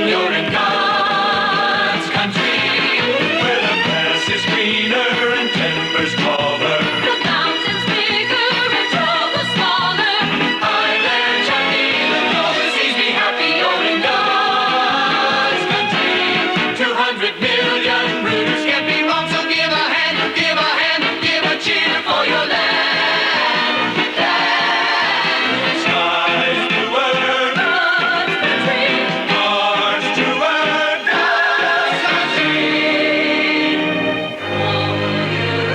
You're in God's country, where the grass is greener and timbers taller. The mountains bigger and trouble smaller. Islands are near the coast, seas be happy. You're in God's country. 200 million rooters can't be wrong, so give a hand, give a hand, give a cheer for your land. Skies bluer, God's country. hearts truer, God's country. Oh,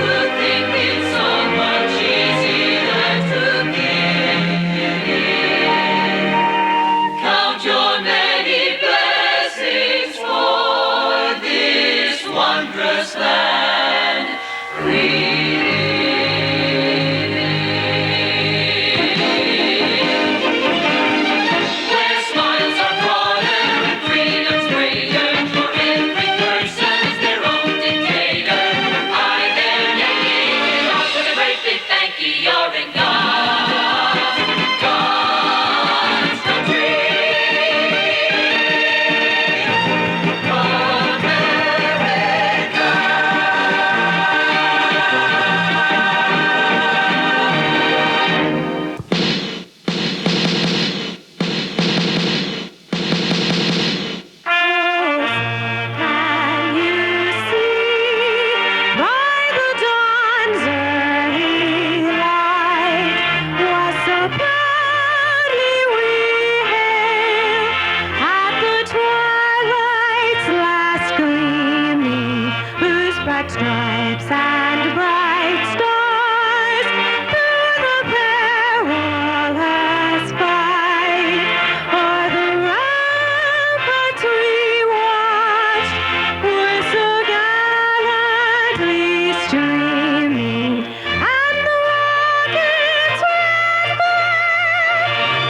you think it's so much easier to give. Count your many blessings for this wondrous land we where smiles are broader and freedom's greater, for every person's their own dictator. Hi there, Yankee, we're off with a great big thank you. You're in God's country. Can you see by the dawn's early light was so proudly we hailed at the twilight's last gleaming, whose bright stripes and bright stars through the perilous fight o'er the ramparts we watched were so gallantly streaming, and the rockets' red glare,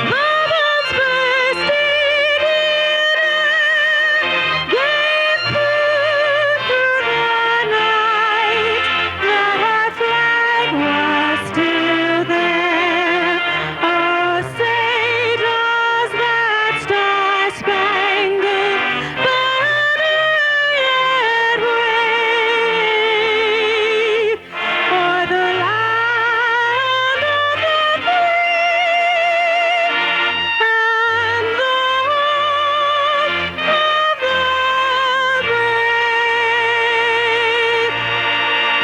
the bombs bursting in air, gave proof through the night that our flag was still there. Oh, say does that star-spangled banner yet wave o'er the land of the free and the home of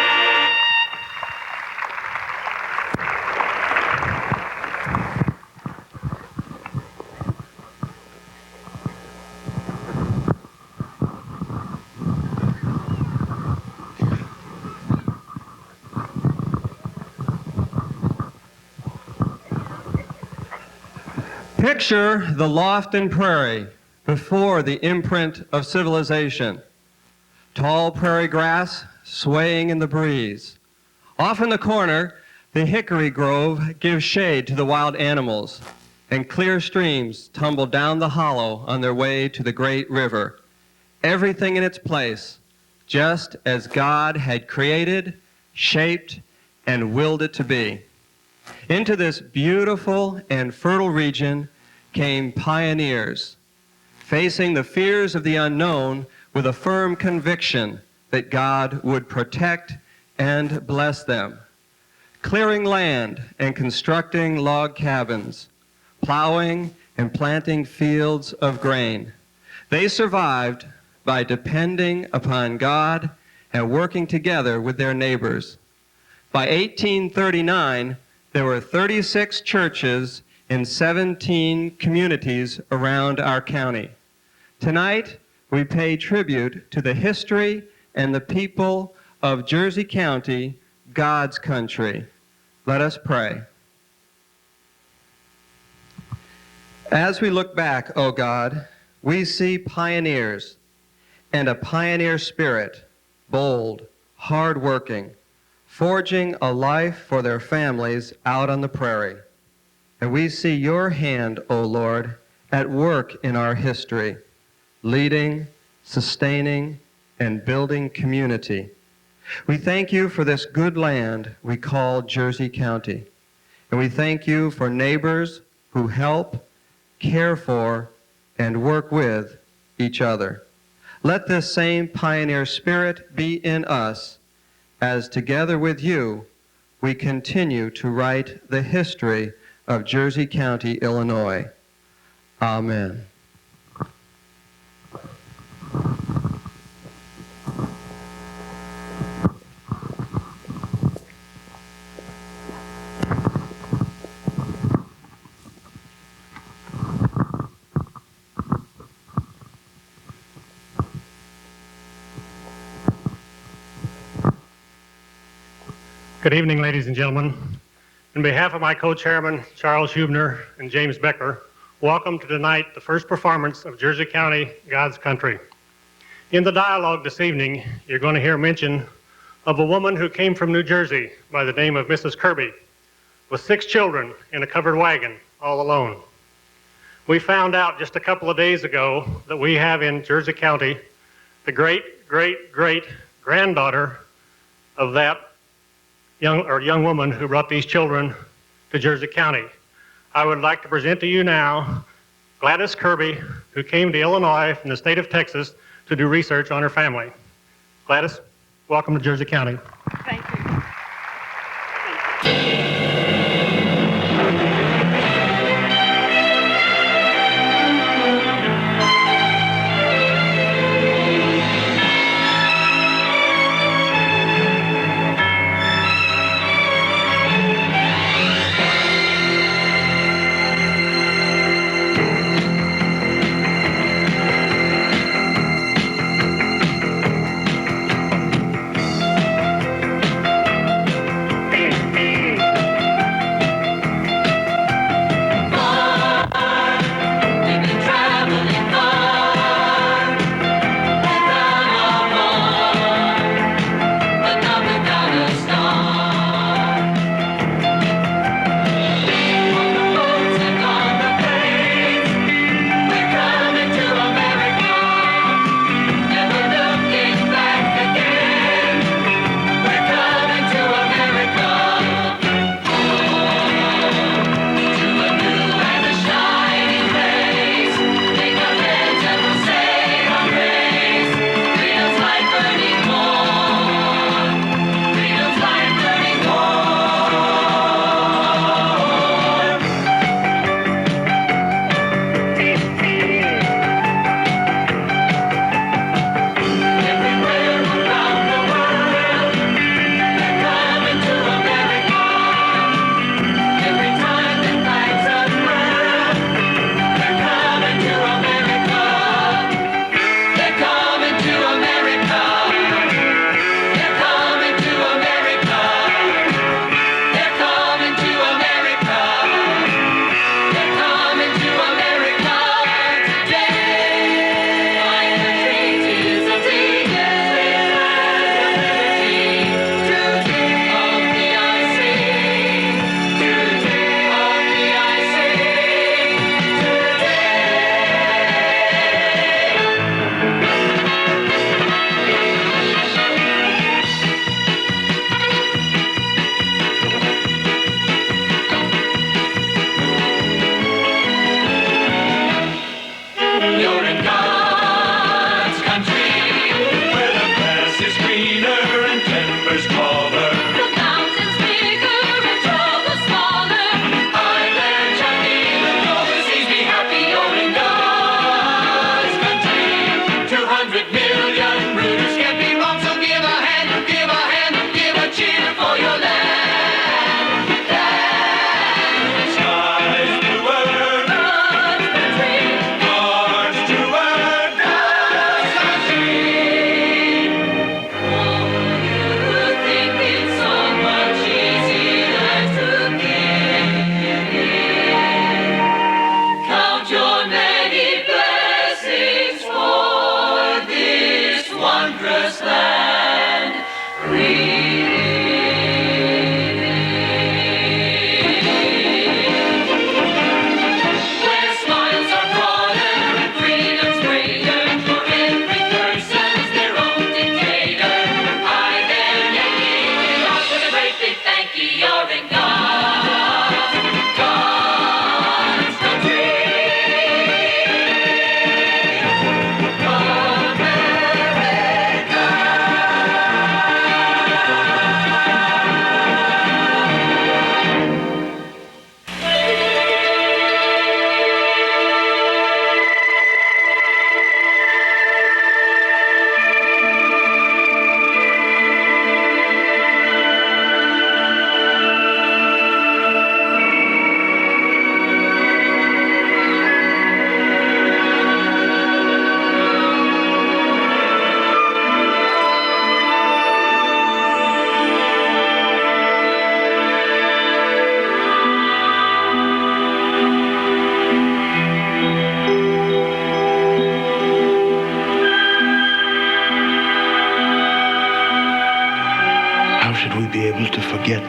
the Picture the loft and prairie before the imprint of civilization. Tall prairie grass swaying in the breeze. Off in the corner, the hickory grove gives shade to the wild animals, and clear streams tumble down the hollow on their way to the great river. Everything in its place, just as God had created, shaped, and willed it to be. Into this beautiful and fertile region came pioneers, facing the fears of the unknown with a firm conviction that God would protect and bless them. Clearing land and constructing log cabins, plowing and planting fields of grain. They survived by depending upon God and working together with their neighbors. By 1839, there were 36 churches in 17 communities around our county. Tonight, we pay tribute to the history and the people of Jersey County, God's country. Let us pray. As we look back, O God, we see pioneers and a pioneer spirit, bold, hard-working, forging a life for their families out on the prairie. And we see your hand, O Lord, at work in our history, leading, sustaining, and building community. We thank you for this good land we call Jersey County. And we thank you for neighbors who help, care for, and work with each other. Let this same pioneer spirit be in us as together with you we continue to write the history of Jersey County, Illinois. Amen. Good evening, ladies and gentlemen. On behalf of my co-chairman, Charles Hubner and James Becker, welcome to tonight, the first performance of Jersey County, God's Country. In the dialogue this evening, you're going to hear mention of a woman who came from New Jersey by the name of Mrs. Kirby, with 6 children in a covered wagon, all alone. We found out just a couple of days ago that we have in Jersey County the great-great-great-granddaughter of that young woman who brought these children to Jersey County. I would like to present to you now Gladys Kirby, who came to Illinois from the state of Texas to do research on her family. Gladys, welcome to Jersey County. Thank you. Skies bluer, hearts to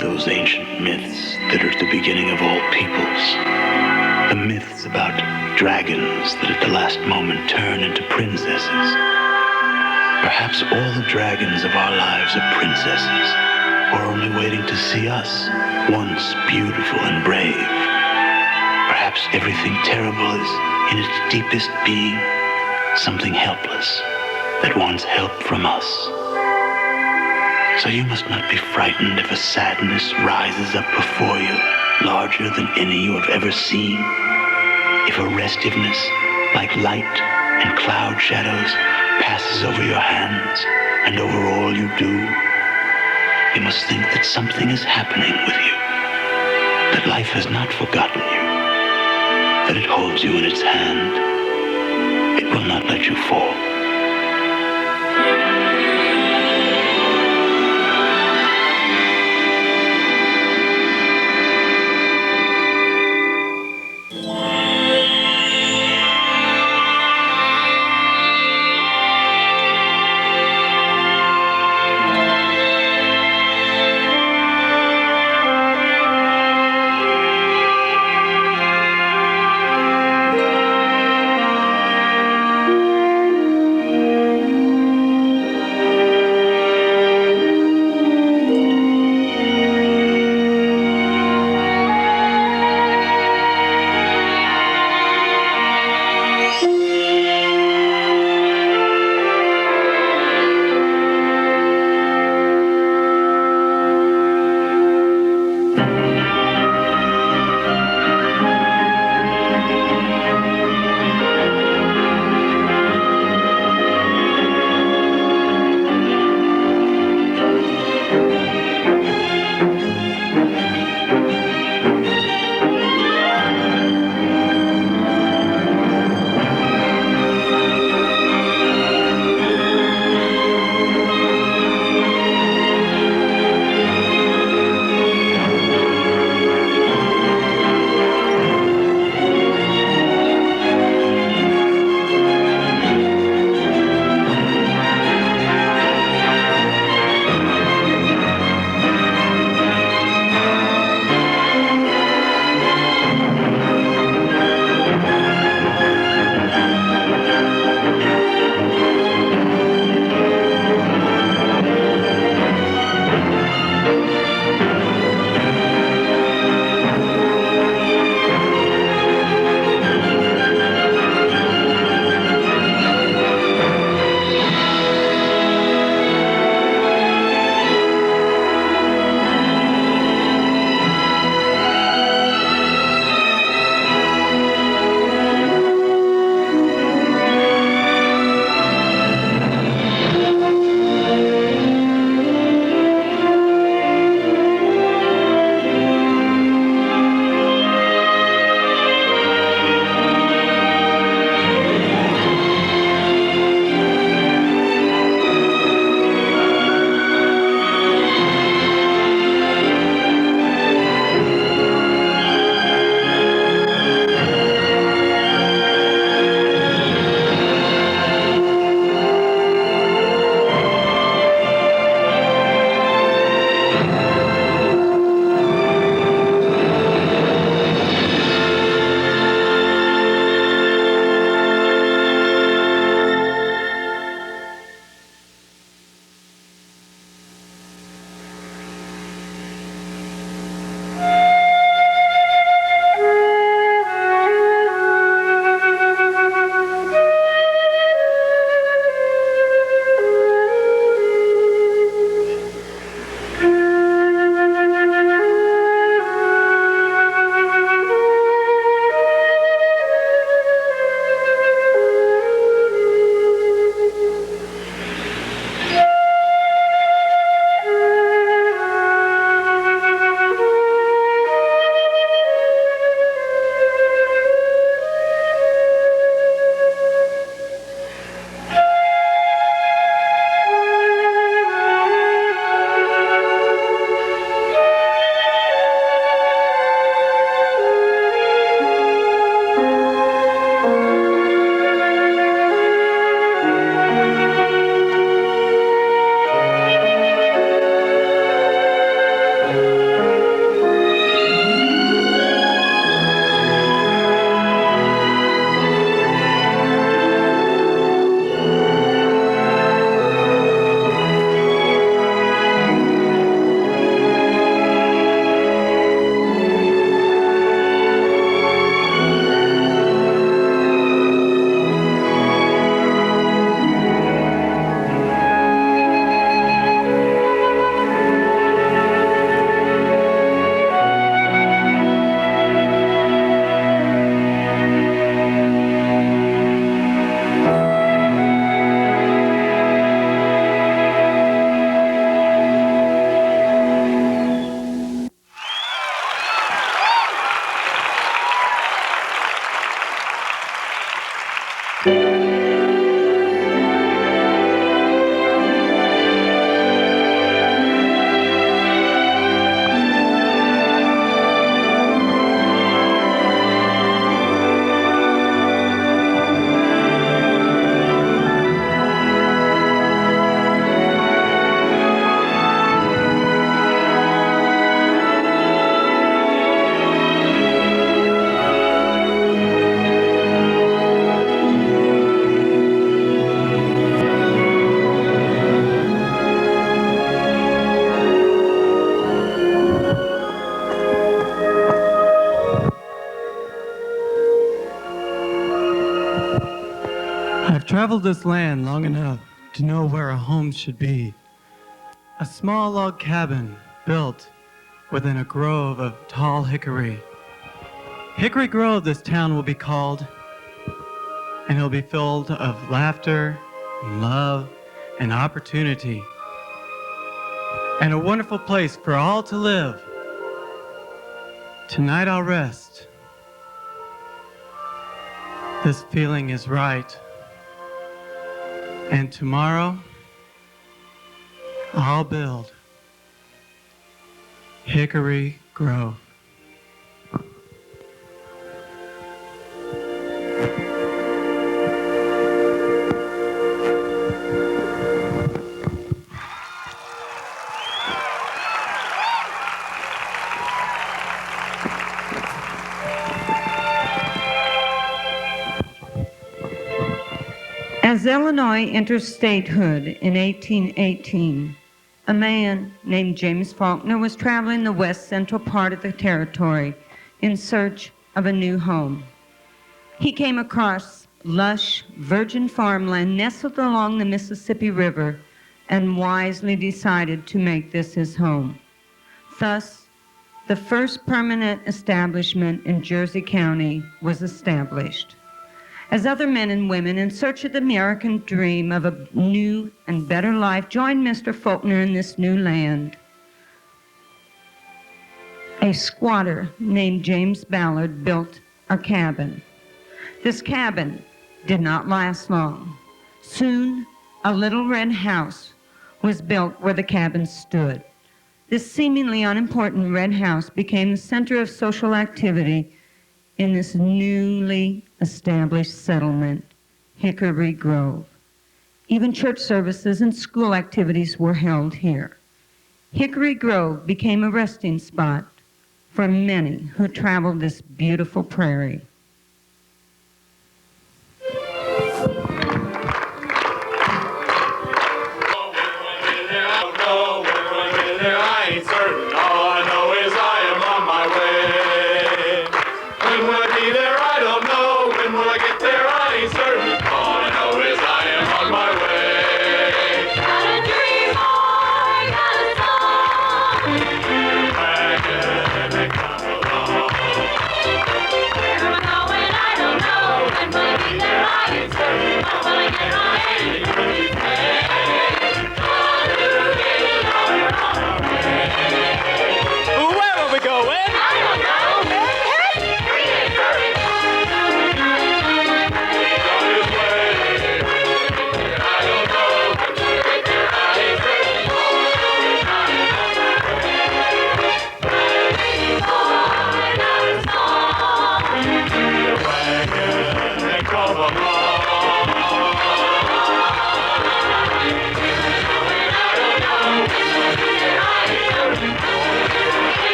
those ancient myths that are at the beginning of all peoples. The myths about dragons that at the last moment turn into princesses. Perhaps all the dragons of our lives are princesses, or only waiting to see us, once beautiful and brave. Perhaps everything terrible is, in its deepest being, something helpless that wants help from us. So you must not be frightened if a sadness rises up before you, larger than any you have ever seen. If a restiveness, like light and cloud shadows, passes over your hands and over all you do, you must think that something is happening with you, that life has not forgotten you, that it holds you in its hand. It will not let you fall. I've traveled this land long enough to know where a home should be. A small log cabin built within a grove of tall hickory. Hickory Grove, this town will be called, and it'll be filled of laughter and love and opportunity, and a wonderful place for all to live. Tonight I'll rest. This feeling is right. And tomorrow, I'll build Hickory Grove. As Illinois entered statehood in 1818, a man named James Faulkner was traveling the west central part of the territory in search of a new home. He came across lush, virgin farmland nestled along the Mississippi River and wisely decided to make this his home. Thus, the first permanent establishment in Jersey County was established. As other men and women in search of the American dream of a new and better life joined Mr. Faulkner in this new land, a squatter named James Ballard built a cabin. This cabin did not last long. Soon, a little red house was built where the cabin stood. This seemingly unimportant red house became the center of social activity in this newly established settlement, Hickory Grove. Even church services and school activities were held here. Hickory Grove became a resting spot for many who traveled this beautiful prairie.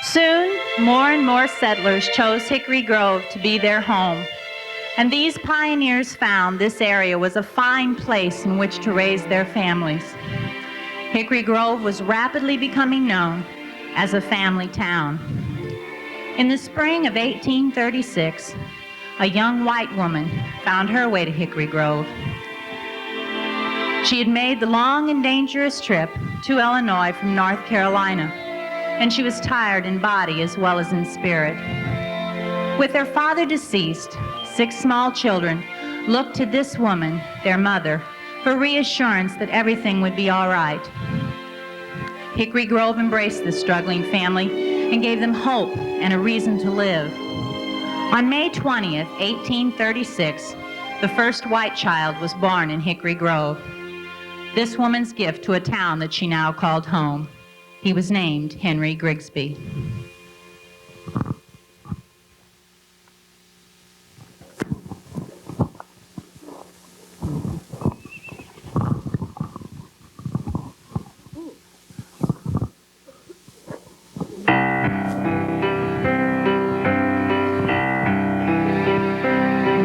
Soon, more and more settlers chose Hickory Grove to be their home. And these pioneers found this area was a fine place in which to raise their families. Hickory Grove was rapidly becoming known as a family town. In the spring of 1836, a young white woman found her way to Hickory Grove. She had made the long and dangerous trip to Illinois from North Carolina. and she was tired in body as well as in spirit. With their father deceased, 6 small children looked to this woman, their mother, for reassurance that everything would be all right. Hickory Grove embraced the struggling family and gave them hope and a reason to live. On May 20th, 1836, the first white child was born in Hickory Grove. This woman's gift to a town that she now called home. He was named Henry Grigsby.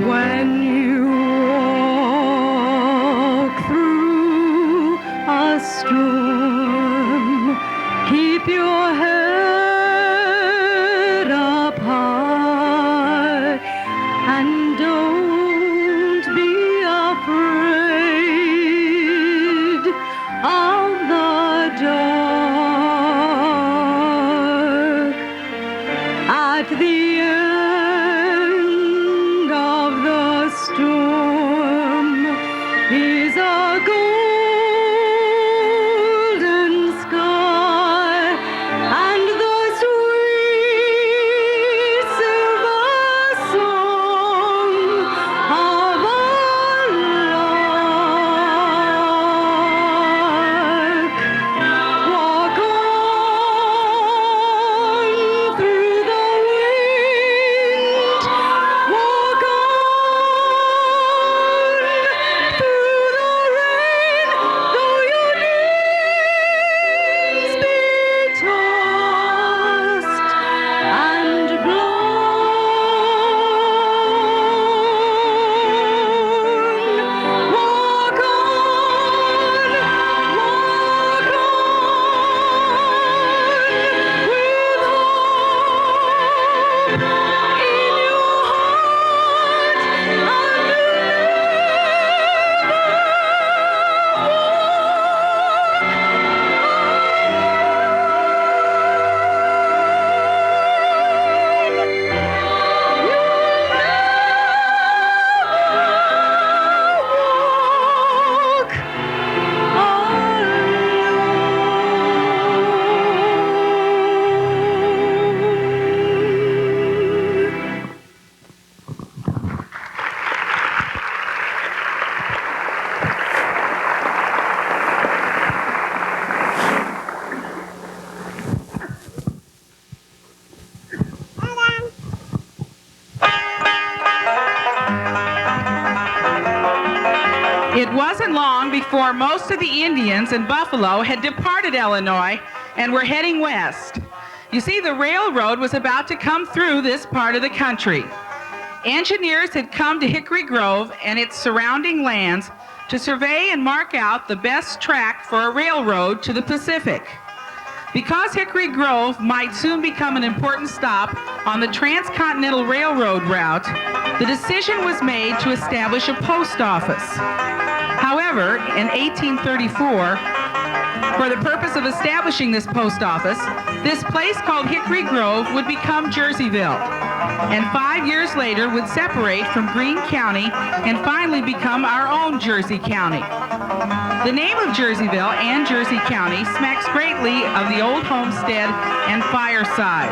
When you walk through a storm, keep your head up high and don't be afraid of the dark. At the end of the storm is a golden sky and the sweet silver song of a lark. Walk on through the wind. Walk on through the rain, though your limbs be tossed and blown. Walk on, with hope in your heart It wasn't long before most of the Indians in Buffalo had departed Illinois and were heading west. You see, the railroad was about to come through this part of the country. Engineers had come to Hickory Grove and its surrounding lands to survey and mark out the best track for a railroad to the Pacific. Because Hickory Grove might soon become an important stop on the transcontinental railroad route, the decision was made to establish a post office. However, in 1834, for the purpose of establishing this post office, this place called Hickory Grove would become Jerseyville, and 5 years later would separate from Greene County and finally become our own Jersey County. The name of Jerseyville and Jersey County smacks greatly of the old homestead and fireside.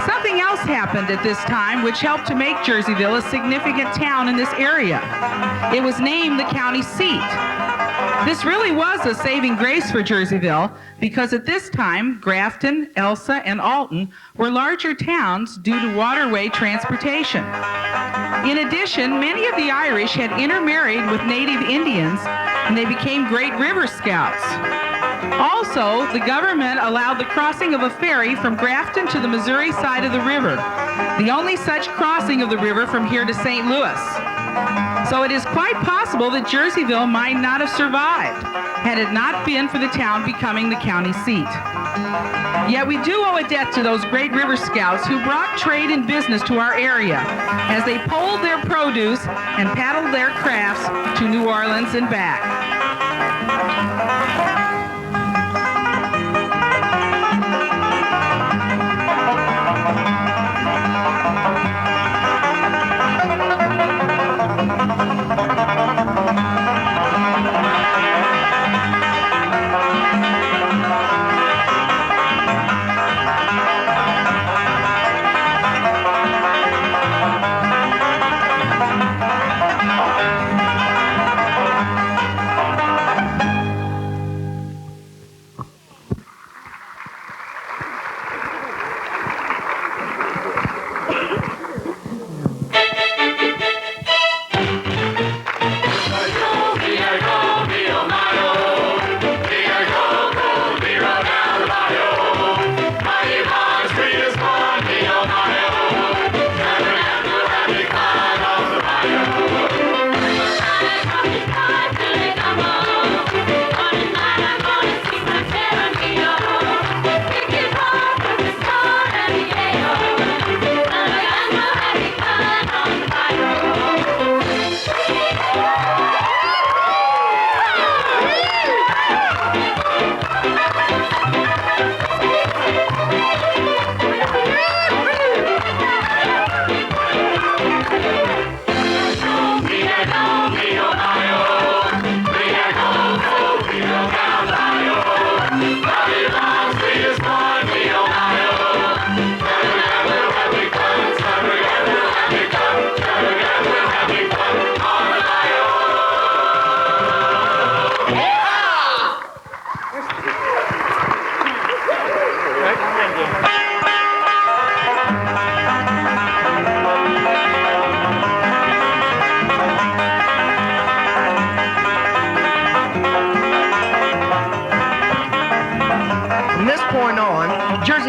Something else happened at this time which helped to make Jerseyville a significant town in this area. It was named the county seat. This really was a saving grace for Jerseyville because at this time, Grafton, Elsa, and Alton were larger towns due to waterway transportation. In addition, many of the Irish had intermarried with native Indians and they became great river scouts. Also, the government allowed the crossing of a ferry from Grafton to the Missouri side of the river, the only such crossing of the river from here to St. Louis. So it is quite possible that Jerseyville might not have survived had it not been for the town becoming the county seat. Yet we do owe a debt to those great river scouts who brought trade and business to our area as they pulled their produce and paddled their crafts to New Orleans and back.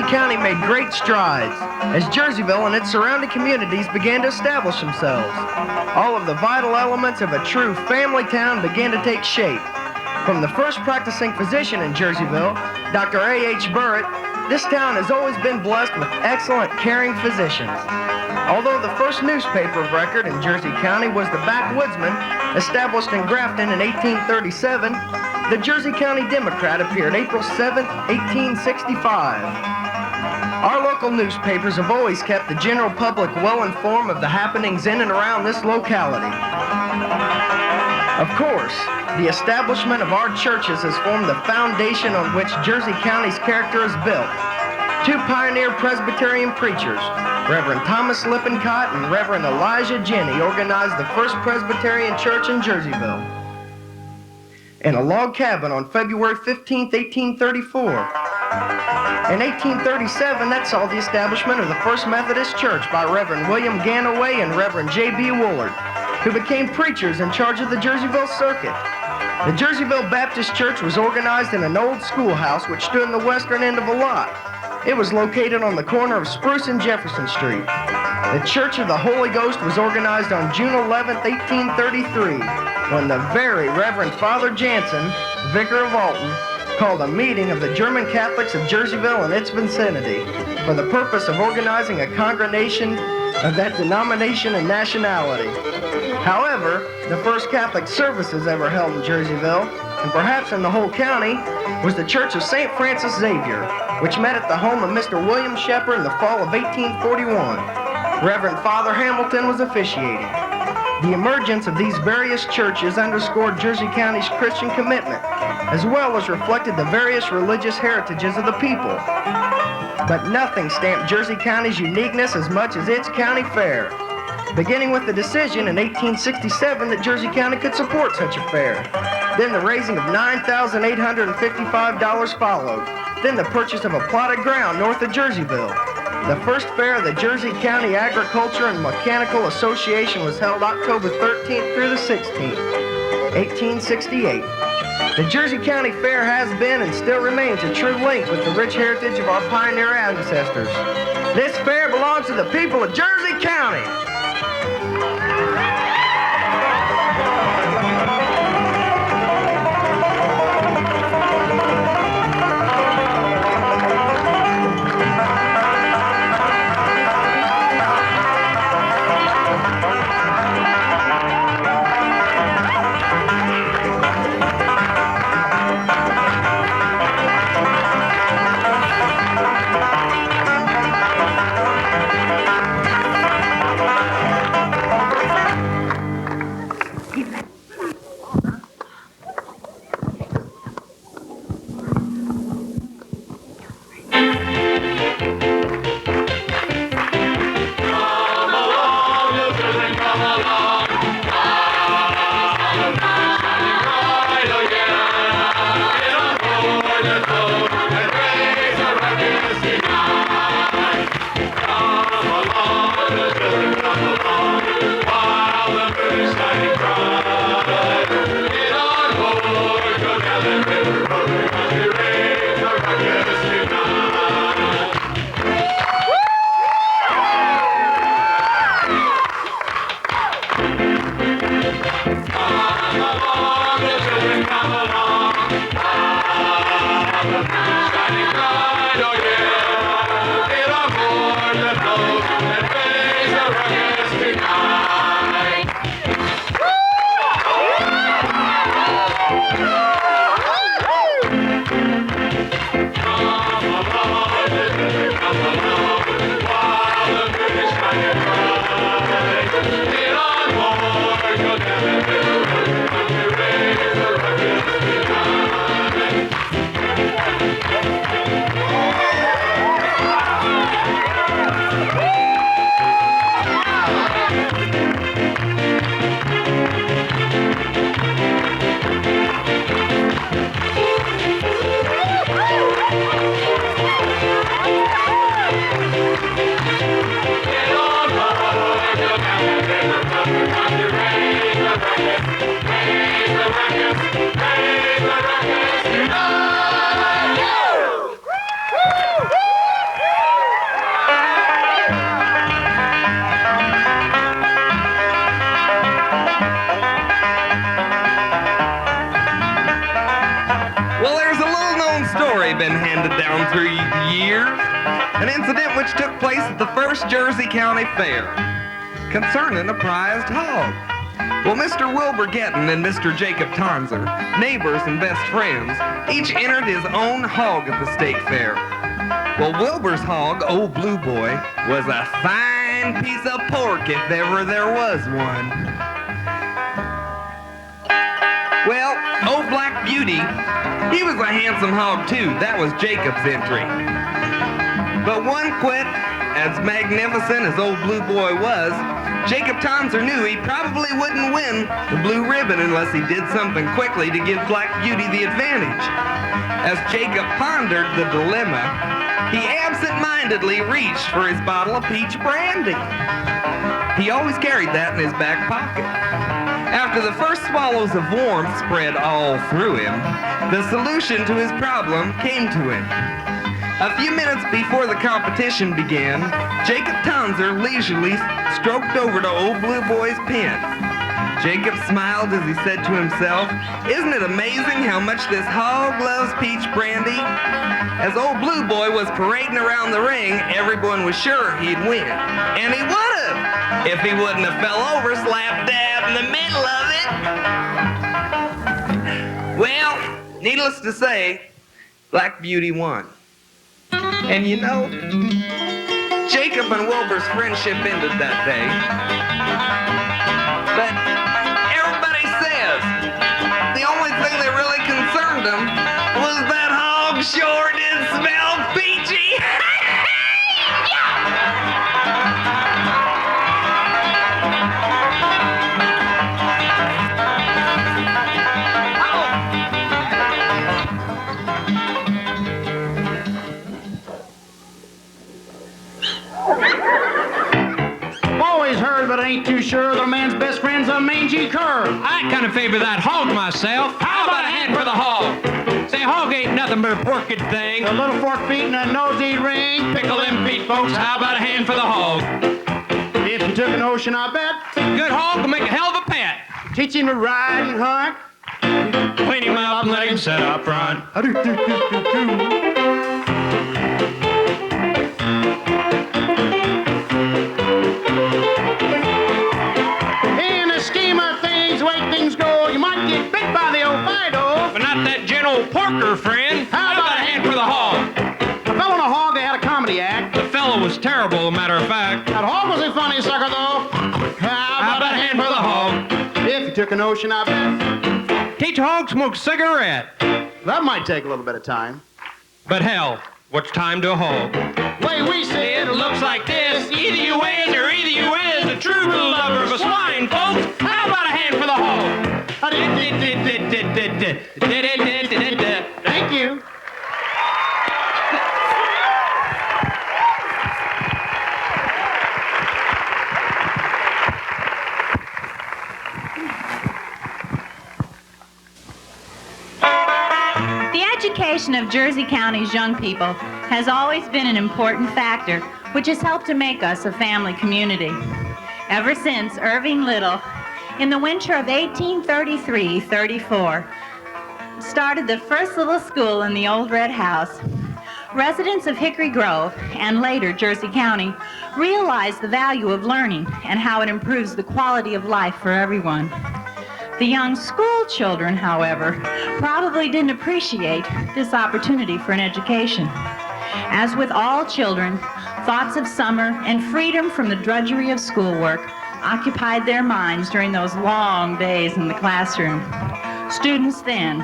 Jersey County made great strides as Jerseyville and its surrounding communities began to establish themselves. All of the vital elements of a true family town began to take shape. From the first practicing physician in Jerseyville, Dr. A.H. Burritt, this town has always been blessed with excellent, caring physicians. Although the first newspaper of record in Jersey County was the Backwoodsman, established in Grafton in 1837, the Jersey County Democrat appeared April 7, 1865. Our local newspapers have always kept the general public well informed of the happenings in and around this locality. Of course, the establishment of our churches has formed the foundation on which Jersey County's character is built. Two pioneer Presbyterian preachers, Reverend Thomas Lippincott and Reverend Elijah Jenny, organized the first Presbyterian church in Jerseyville. In a log cabin on February 15, 1834. In 1837, that saw the establishment of the First Methodist Church by Reverend William Ganaway and Reverend J.B. Woolard, who became preachers in charge of the Jerseyville circuit. The Jerseyville Baptist Church was organized in an old schoolhouse which stood in the western end of a lot. It was located on the corner of Spruce and Jefferson Street. The Church of the Holy Ghost was organized on June 11, 1833, when the very Reverend Father Jansen, Vicar of Alton, called a meeting of the German Catholics of Jerseyville and its vicinity for the purpose of organizing a congregation of that denomination and nationality. However, the first Catholic services ever held in Jerseyville, and perhaps in the whole county, was the Church of St. Francis Xavier, which met at the home of Mr. William Shepherd in the fall of 1841. Reverend Father Hamilton was officiating. The emergence of these various churches underscored Jersey County's Christian commitment, as well as reflected the various religious heritages of the people. But nothing stamped Jersey County's uniqueness as much as its county fair, beginning with the decision in 1867 that Jersey County could support such a fair. Then the raising of $9,855 followed. Then the purchase of a plot of ground north of Jerseyville. The first fair of the Jersey County Agriculture and Mechanical Association was held October 13th through the 16th, 1868. The Jersey County Fair has been and still remains a true link with the rich heritage of our pioneer ancestors. This fair belongs to the people of Jersey County. an incident which took place at the first Jersey County Fair concerning a prized hog. Well, Mr. Wilbur Getton and Mr. Jacob Tonser, neighbors and best friends, each entered his own hog at the state fair. Well, Wilbur's hog, Old Blue Boy, was a fine piece of pork if ever there was one. Well, Old Black Beauty, he was a handsome hog too. That was Jacob's entry. But one quit, as magnificent as Old Blue Boy was, Jacob Tonser knew he probably wouldn't win the blue ribbon unless he did something quickly to give Black Beauty the advantage. As Jacob pondered the dilemma, he absent-mindedly reached for his bottle of peach brandy. He always carried that in his back pocket. After the first swallows of warmth spread all through him, the solution to his problem came to him. A few minutes before the competition began, Jacob Tonser leisurely stroked over to Old Blue Boy's pen. Jacob smiled as he said to himself, "Isn't it amazing how much this hog loves peach brandy?" As Old Blue Boy was parading around the ring, everyone was sure he'd win. And he would have, if he wouldn't have fell over slap dab in the middle of it. Well, needless to say, Black Beauty won. And you know, Jacob and Wilbur's friendship ended that day. But everybody says the only thing that really concerned them was that hog sure did smell peachy. Always heard, but ain't too sure that a man's best friend's a mangy cur. I kind of favor that hog myself. How about a hand for the hog? Say, hog ain't nothing but a porky thing. A little fork feet and a nosy ring. Pickle them feet, folks. How about a hand for the hog? If you took an ocean, I bet. Good hog will make a hell of a pet. Teach him to ride and hunt. Clean him up and let him sit up front. In the scheme of things, the way things go, you might get bit by the old Fido. But not that gentle porker, friend. How about a hand for the hog? A fellow and a hog, they had a comedy act. The fellow was terrible, a matter of fact. That hog was a funny sucker, though. How about a hand for the hog? If you took an ocean, I bet. Teach a hog smoke cigarette. That might take a little bit of time. But hell, what's time to a hog? Way we say It looks like this. Either you is or either you is a true lover of a swine, folks. How about a hand for the hog? Thank you. The education of Jersey County's young people has always been an important factor, which has helped to make us a family community. Ever since Irving Little, in the winter of 1833-34, started the first little school in the old red house, residents of Hickory Grove and later Jersey County realized the value of learning and how it improves the quality of life for everyone. The young school children, however, probably didn't appreciate this opportunity for an education. As with all children, thoughts of summer and freedom from the drudgery of schoolwork occupied their minds during those long days in the classroom. Students then,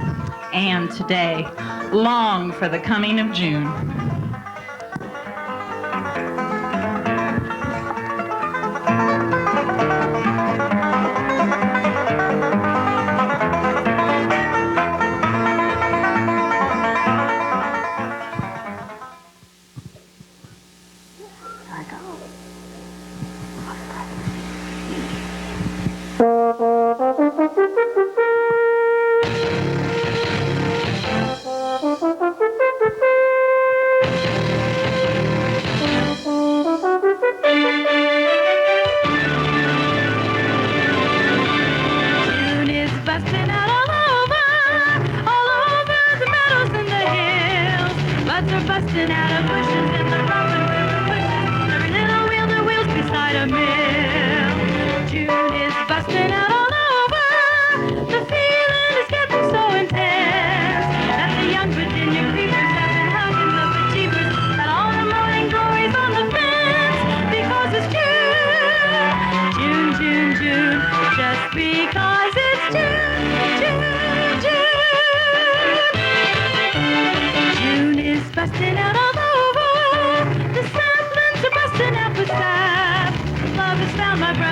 and today, long for the coming of June. June is busting out all over the meadows and the hills. Buds are busting out of bushes in the rock and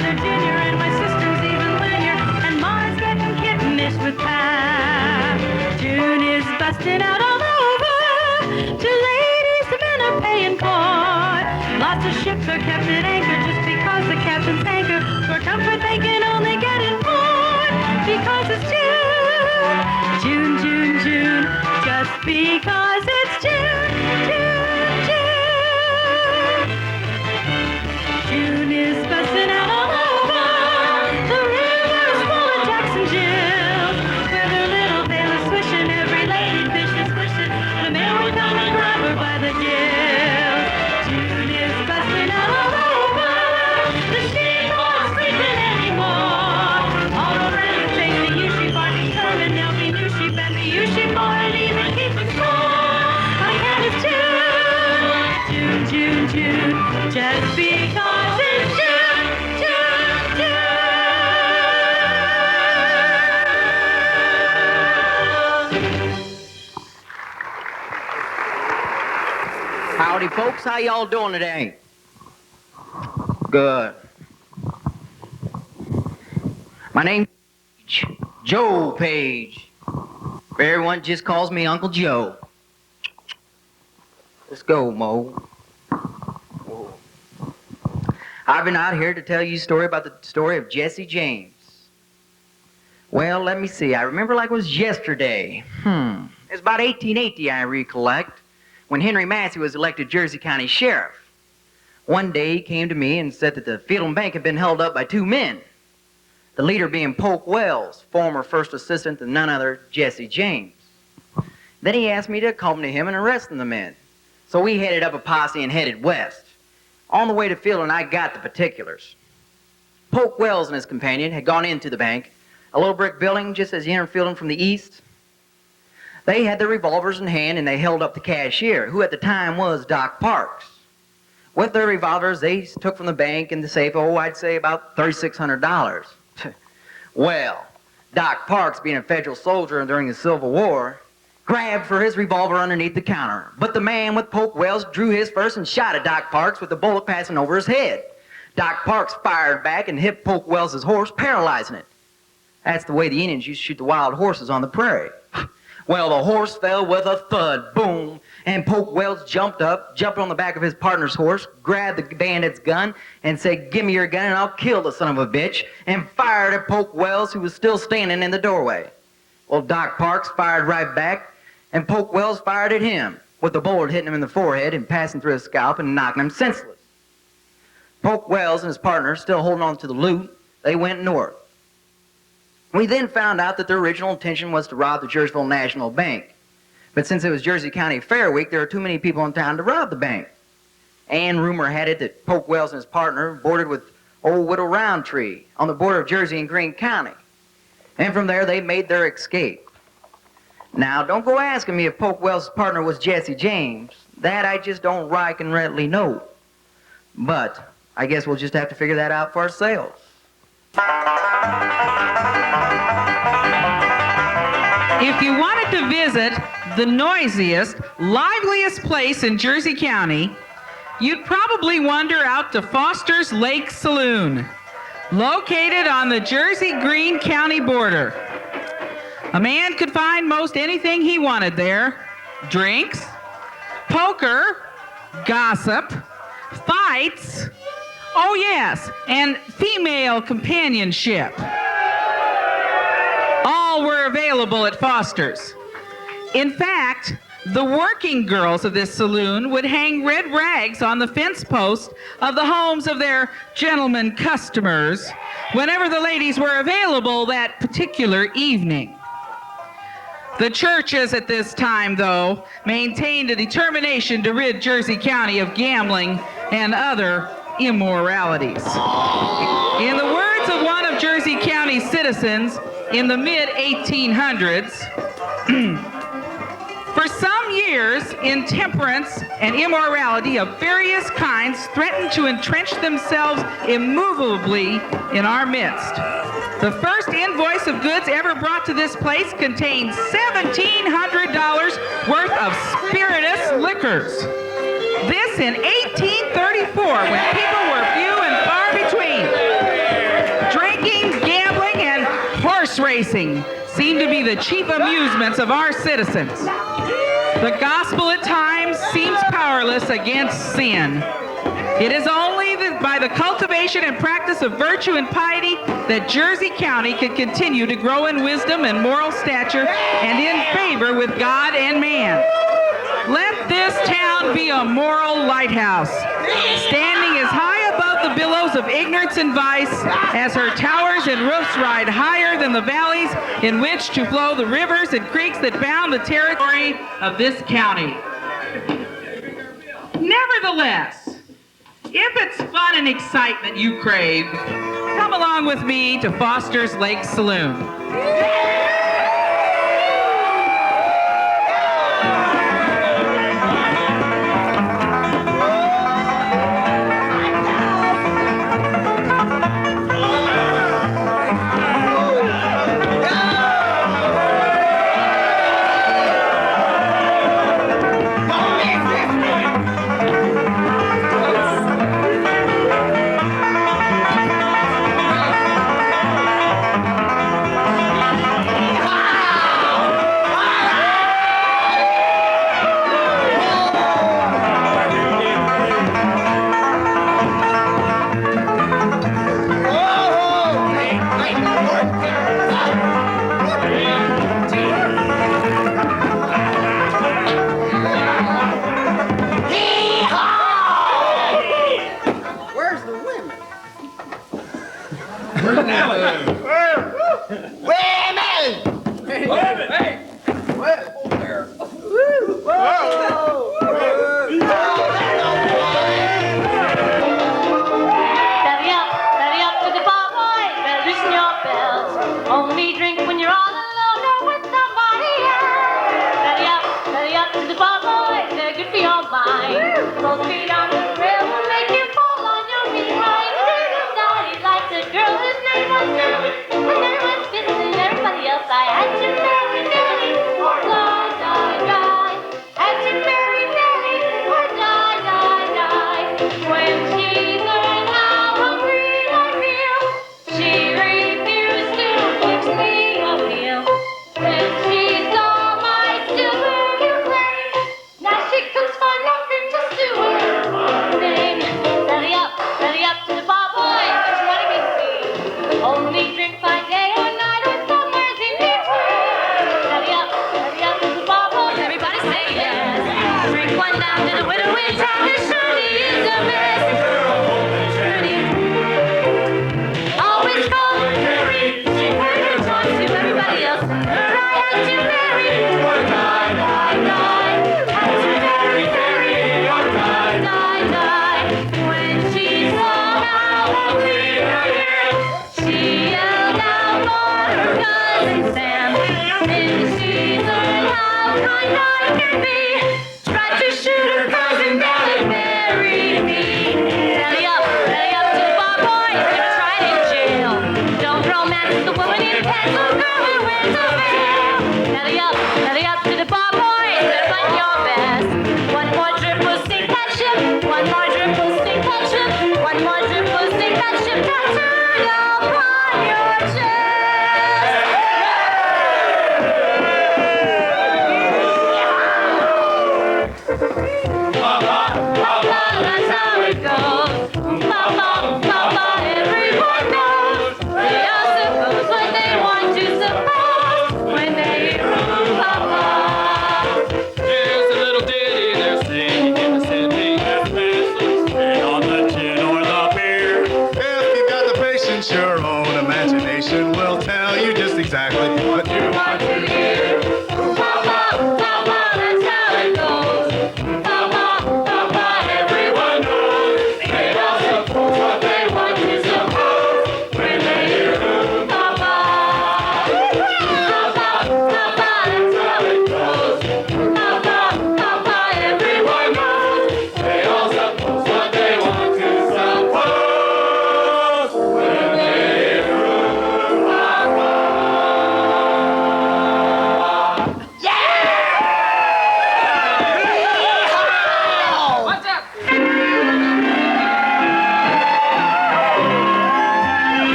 brother Junior, and my sister's even linear, and Ma's getting kittenish with Pap. June is busting out all over. Two ladies the men are paying for. Lots of ships are kept at anchor just because the captain's anchor. For comfort they can only get in port because it's June. June, June, June. Just because it's June, June, June. June is busting out all over. The river's full of jacks and jills, where their little tail is swishing, every lady fish is fishing, and a man will come and grab her by the gills. June is busting out all over. The sheep aren't sleeping anymore. All around the chase the U-sheep are determined there'll be new sheep, and the U-sheep aren't even keeping score. I count it's June, June, June, June, just because it's June, June, June. Howdy, folks. How y'all doing today? Good. My name's Joe Page. Everyone just calls me Uncle Joe. Let's go, Mo. Whoa. I've been out here to tell you a story about the story of Jesse James. Well, let me see. I remember like it was yesterday. It's about 1880, I recollect, when Henry Massey was elected Jersey County Sheriff. One day he came to me and said that the Field Bank had been held up by two men. The leader being Polk Wells, former first assistant to none other Jesse James. Then he asked me to accompany him in arresting the men. So we headed up a posse and headed west. On the way to Fielding, I got the particulars. Polk Wells and his companion had gone into the bank, a little brick building just as you enter Fielding from the east. They had their revolvers in hand and they held up the cashier, who at the time was Doc Parks. With their revolvers, they took from the bank in the safe, I'd say about $3,600. Well, Doc Parks, being a federal soldier during the Civil War, grabbed for his revolver underneath the counter. But the man with Polk Wells drew his first and shot at Doc Parks with the bullet passing over his head. Doc Parks fired back and hit Polk Wells' horse, paralyzing it. That's the way the Indians used to shoot the wild horses on the prairie. Well, the horse fell with a thud, boom, and Polk Wells jumped on the back of his partner's horse, grabbed the bandit's gun, and said, "Give me your gun and I'll kill the son of a bitch," and fired at Polk Wells, who was still standing in the doorway. Well, Doc Parks fired right back, and Polk Wells fired at him, with the bullet hitting him in the forehead and passing through his scalp and knocking him senseless. Polk Wells and his partner, still holding on to the loot, they went north. We then found out that their original intention was to rob the Jerseyville National Bank. But since it was Jersey County Fair Week, there were too many people in town to rob the bank. And rumor had it that Polk Wells and his partner boarded with old Widow Roundtree on the border of Jersey and Greene County. And from there, they made their escape. Now, don't go asking me if Polk Wells' partner was Jesse James. That I just don't right and readily know. But I guess we'll just have to figure that out for ourselves. If you wanted to visit the noisiest, liveliest place in Jersey County, you'd probably wander out to Foster's Lake Saloon, located on the Jersey-Greene County border. A man could find most anything he wanted there: drinks, poker, gossip, fights, oh yes, and female companionship. All were available at Foster's. In fact, the working girls of this saloon would hang red rags on the fence post of the homes of their gentlemen customers whenever the ladies were available that particular evening. The churches at this time, though, maintained a determination to rid Jersey County of gambling and other immoralities. In the words of one of Jersey County's citizens in the mid-1800s, for some years, intemperance and immorality of various kinds threatened to entrench themselves immovably in our midst. The first invoice of goods ever brought to this place contained $1,700 worth of spirituous liquors. This in 1834, when people were few and far between. racing seem to be the chief amusements of our citizens. The gospel at times seems powerless against sin. It is only by the cultivation and practice of virtue and piety that Jersey County can continue to grow in wisdom and moral stature and in favor with God and man. Let this town be a moral lighthouse, standing as high above the billows of ignorance and vice as her towers and roofs ride higher than the valleys in which to flow the rivers and creeks that bound the territory of this county. Nevertheless, if it's fun and excitement you crave, come along with me to Foster's Lake Saloon.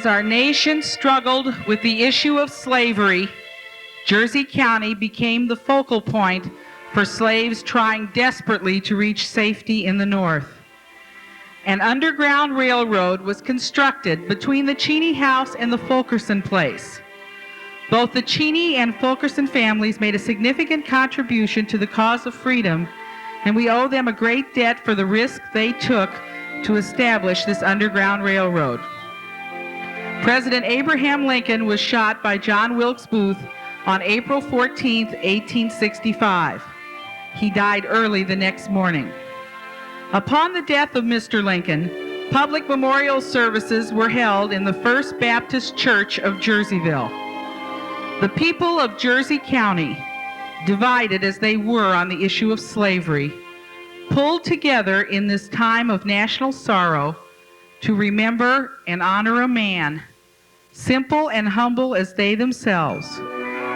As our nation struggled with the issue of slavery, Jersey County became the focal point for slaves trying desperately to reach safety in the North. An underground railroad was constructed between the Cheney House and the Fulkerson Place. Both the Cheney and Fulkerson families made a significant contribution to the cause of freedom, and we owe them a great debt for the risk they took to establish this underground railroad. President Abraham Lincoln was shot by John Wilkes Booth on April 14, 1865. He died early the next morning. Upon the death of Mr. Lincoln, public memorial services were held in the First Baptist Church of Jerseyville. The people of Jersey County, divided as they were on the issue of slavery, pulled together in this time of national sorrow to remember and honor a man, simple and humble as they themselves,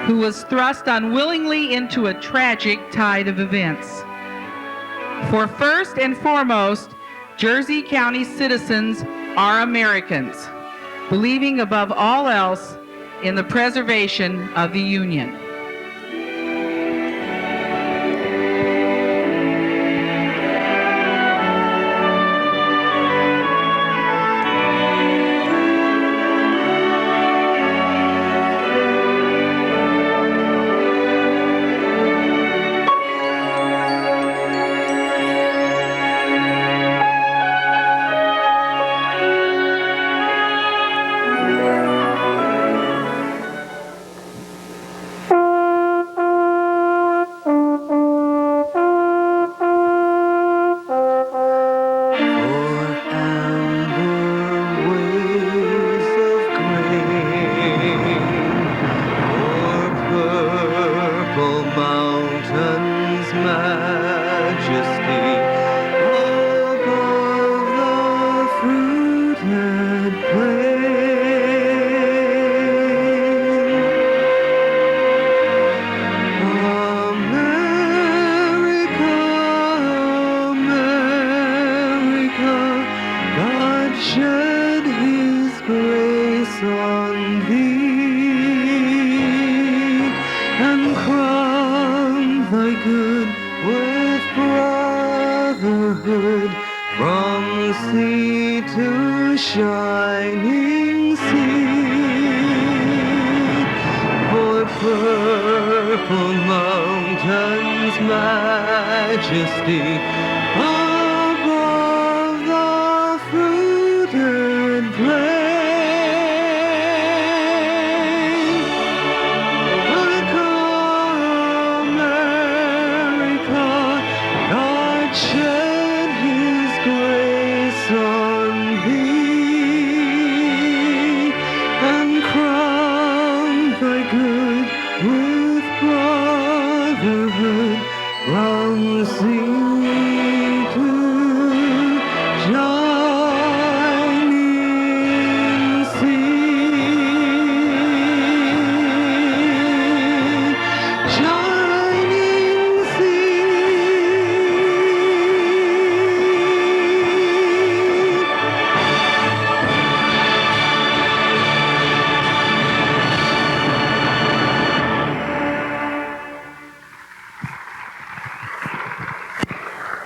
who was thrust unwillingly into a tragic tide of events. For first and foremost, Jersey County citizens are Americans, believing above all else in the preservation of the Union.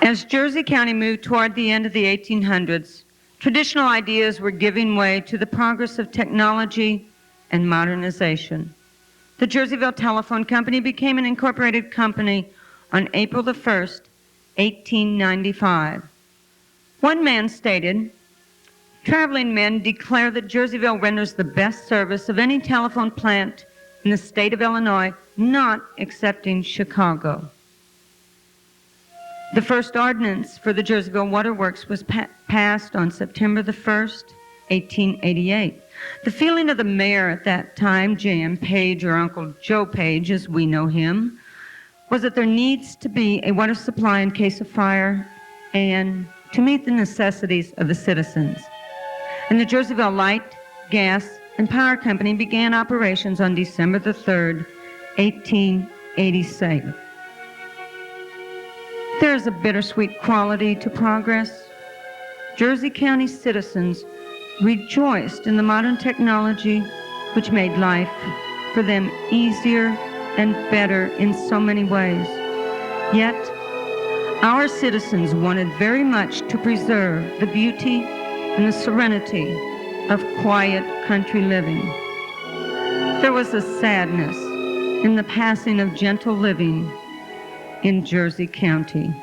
As Jersey County moved toward the end of the 1800s, traditional ideas were giving way to the progress of technology and modernization. The Jerseyville Telephone Company became an incorporated company on April the 1st, 1895. One man stated, "Traveling men declare that Jerseyville renders the best service of any telephone plant in the state of Illinois, not excepting Chicago." The first ordinance for the Jerseyville Waterworks was passed on September the 1st, 1888. The feeling of the mayor at that time, J.M. Page, or Uncle Joe Page as we know him, was that there needs to be a water supply in case of fire and to meet the necessities of the citizens. And the Jerseyville Light, Gas, and Power Company began operations on December the 3rd, 1887. There is a bittersweet quality to progress. Jersey County citizens rejoiced in the modern technology which made life for them easier and better in so many ways. Yet, our citizens wanted very much to preserve the beauty and the serenity of quiet country living. There was a sadness in the passing of gentle living in Jersey County.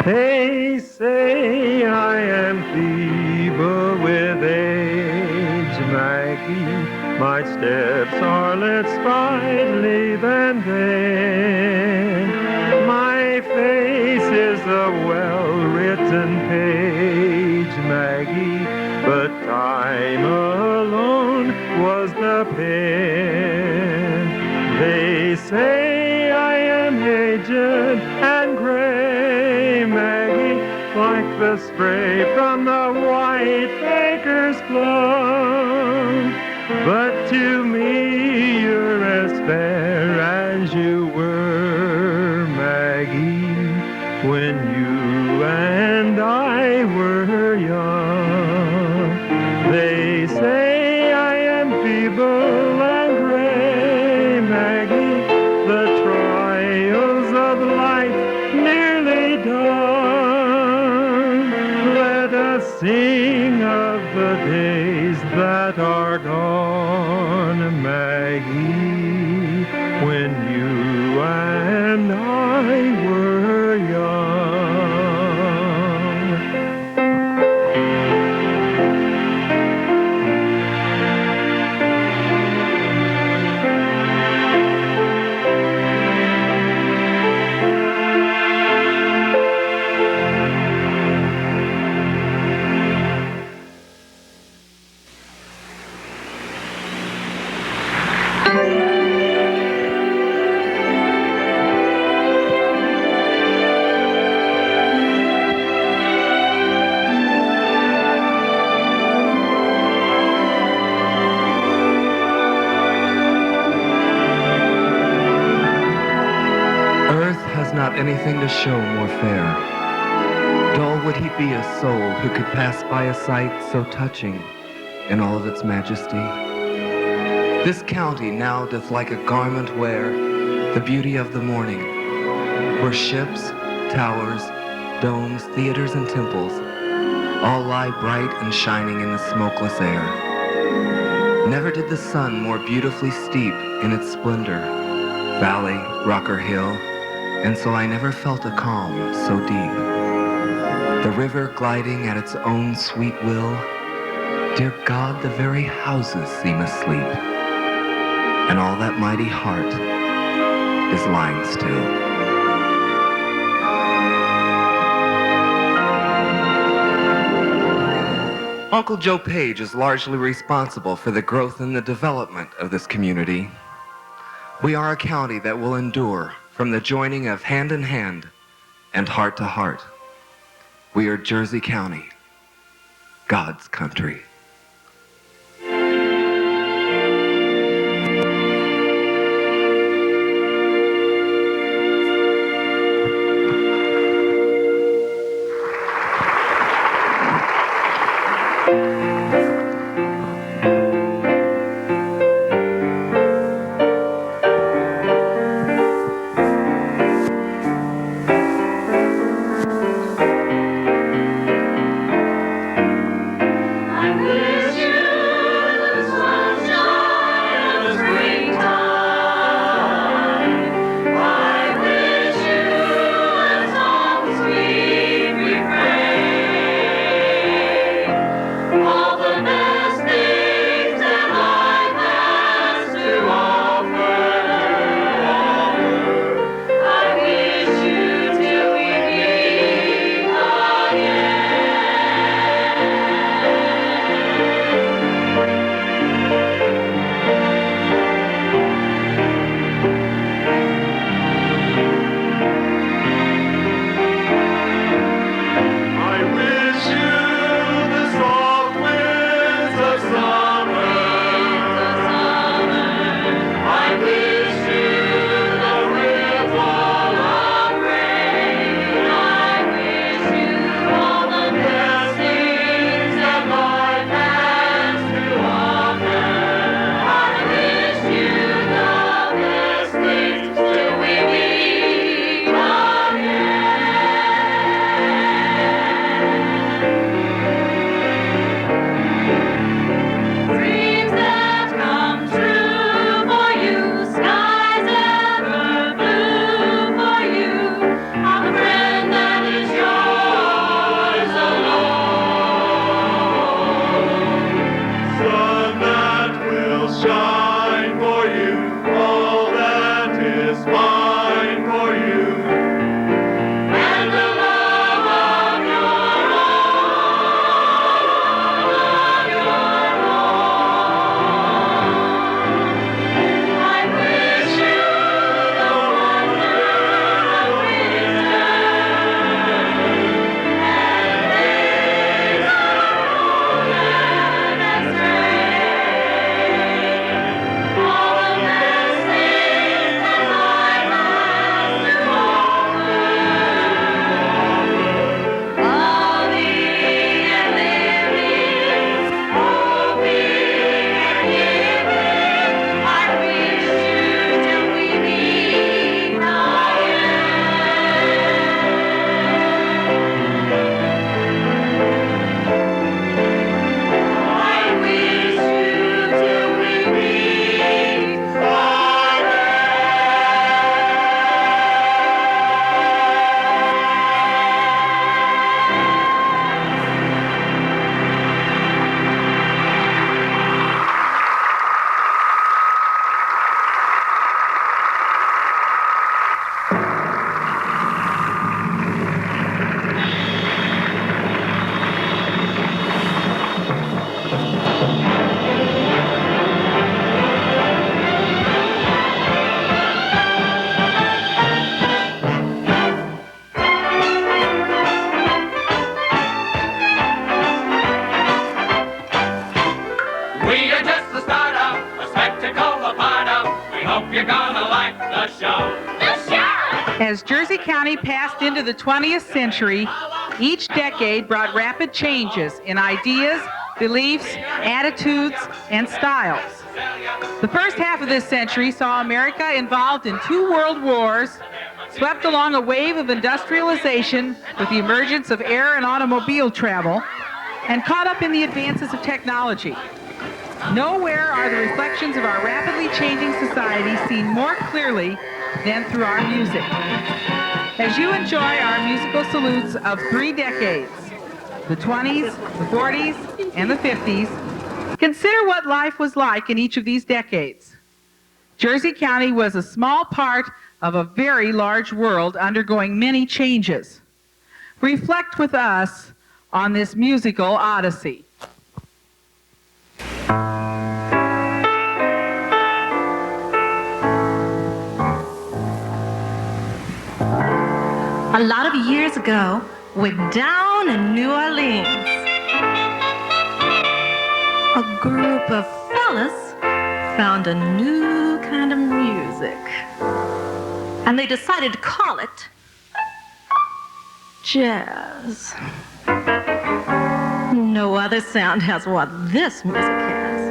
They say I am feeble with age, Maggie. My steps are less sprightly than then. My face is a well-written page, Maggie, but time alone was the pen. They say I am aged and gray, Maggie, like the spray from the white baker's plum. But to me you're as fair as you were, Maggie, when you and I were young. They say I am feeble and gray, Maggie, the trials of life nearly done. Let us sing of the days that are gone, Maggie, when you and I were young. Not anything to show more fair. Dull would he be a soul who could pass by a sight so touching in all of its majesty. This county now doth like a garment wear the beauty of the morning, where ships, towers, domes, theaters, and temples all lie bright and shining in the smokeless air. Never did the sun more beautifully steep in its splendor, valley, rock, or hill, and so I never felt a calm so deep. the river gliding at its own sweet will. Dear God, the very houses seem asleep, and all that mighty heart is lying still. Uncle Joe Page is largely responsible for the growth and the development of this community. We are a county that will endure from the joining of hand in hand and heart to heart. We are Jersey County, God's country. As Jersey County passed into the 20th century, each decade brought rapid changes in ideas, beliefs, attitudes, and styles. The first half of this century saw America involved in 2 world wars, swept along a wave of industrialization with the emergence of air and automobile travel, and caught up in the advances of technology. Nowhere are the reflections of our rapidly changing society seen more clearly than through our music. as you enjoy our musical salutes of 3 decades, the 20s, the 40s, and the 50s, consider what life was like in each of these decades. Jersey County was a small part of a very large world undergoing many changes. Reflect with us on this musical odyssey. A lot of years ago, way down in New Orleans, a group of fellas found a new kind of music, and they decided to call it jazz. No other sound has what this music has.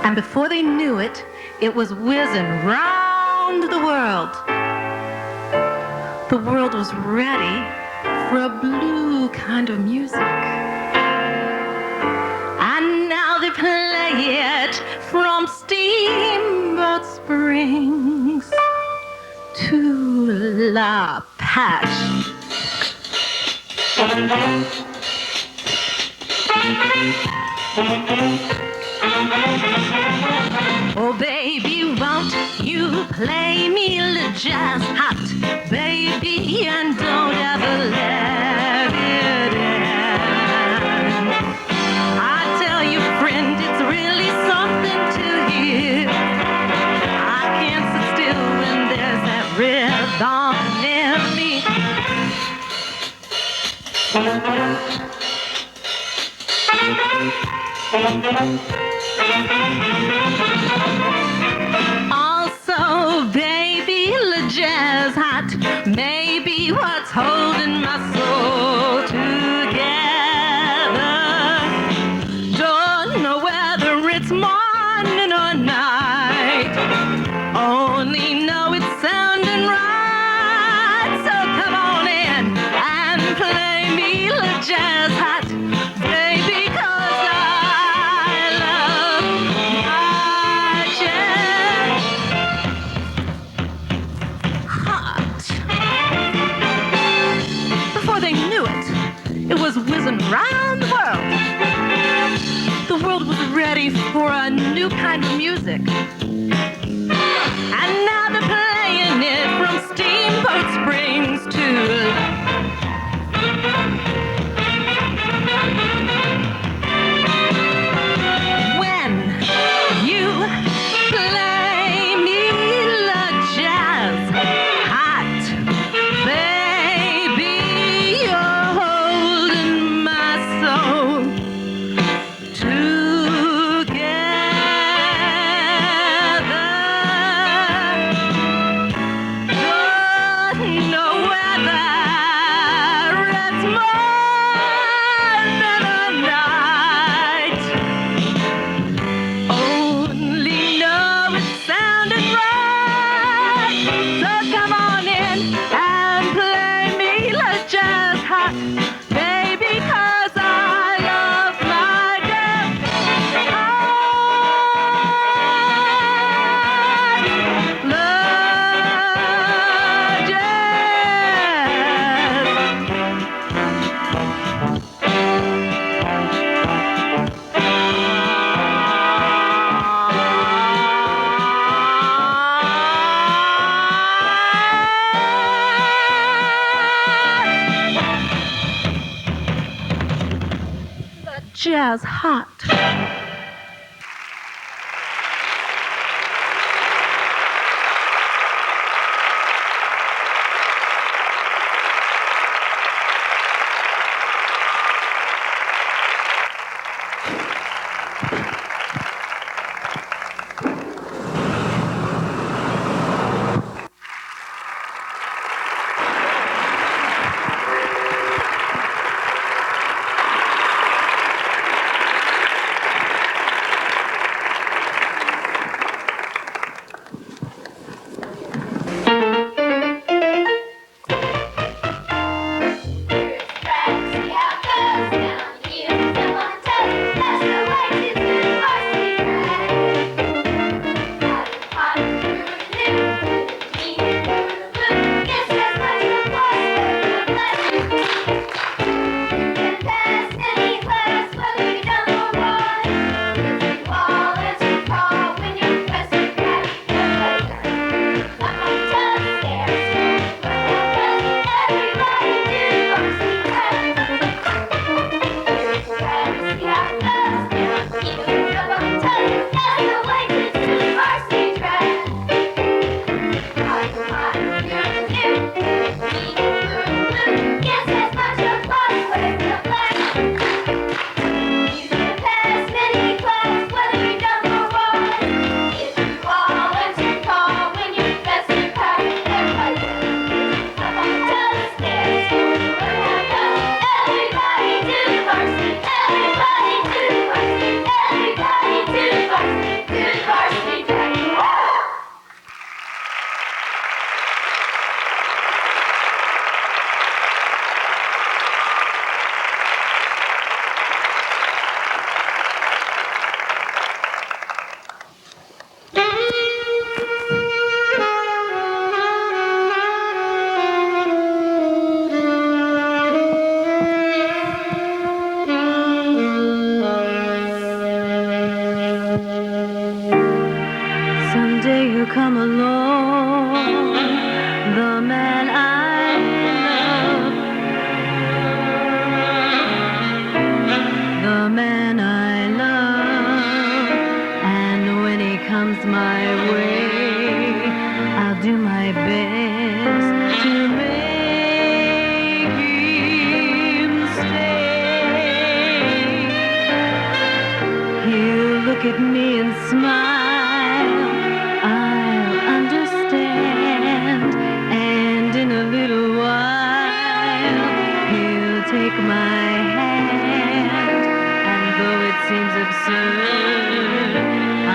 And before they knew it, it was whizzing round the world. The world was ready for a blue kind of music. And now they play it from Steamboat Springs to La Patch. Oh, baby, won't you play me a little jazz hot, baby, and don't ever let it end. I tell you, friend, it's really something to hear. I can't sit still when there's that rhythm in me. Also, baby, the jazz hot, maybe what's holding my soul together. Don't know whether it's morning or night, only know it's sounding right. So come on in and play me the jazz hot, baby, 'cause I love my jazz hot. Before they knew it, it was whizzing round the world. The world was ready for a new kind of music. And now they're playing it from Steamboat Springs to when you play me the jazz hot, baby, you're holding my soul together. Don't know whether it's morning or night, only know it's sounding right. So come on in and play me the jazz hot, baby, 'cause I love my jazz hot. Love jazz hot. come along, the man I love, the man I love, and when he comes my way, I'll do my best to make him stay. He'll look at me and smile, I'll understand, and in a little while he'll take my hand, and though it seems absurd,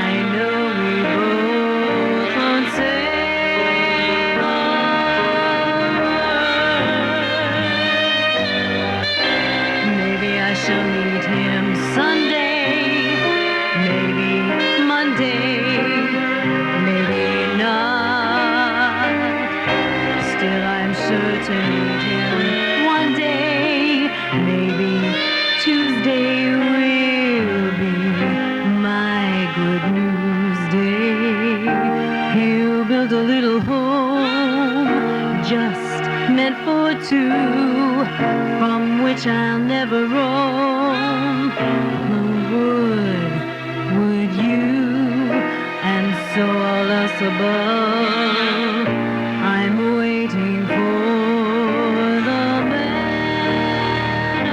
I know we both won't say a word. Maybe I shall meet him Sunday, maybe Monday, maybe not. Still, I'm sure to meet him one day. Maybe Tuesday will be my good news day. He'll build a little home just meant for two, from which I'll never roam. Would you? And so all else above, I'm waiting for the man I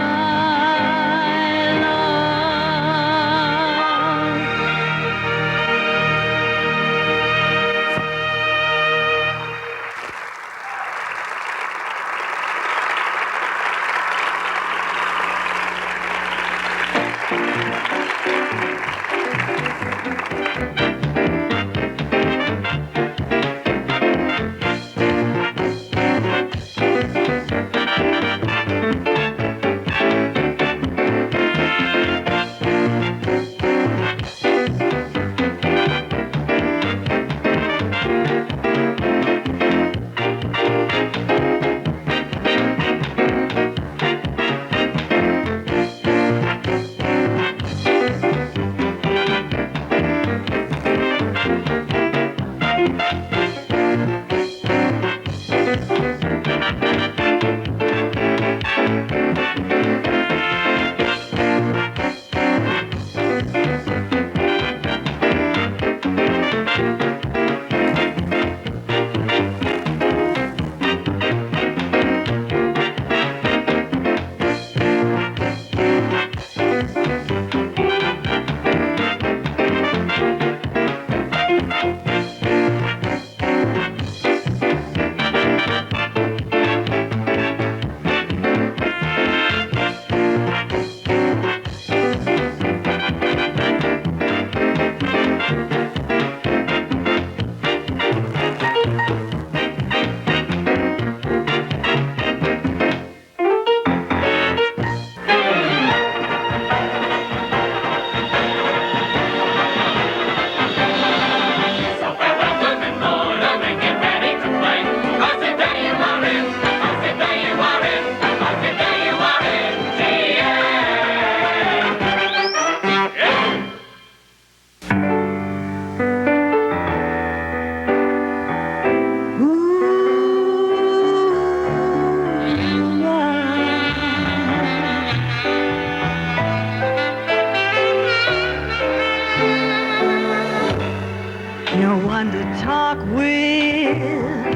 No one to talk with,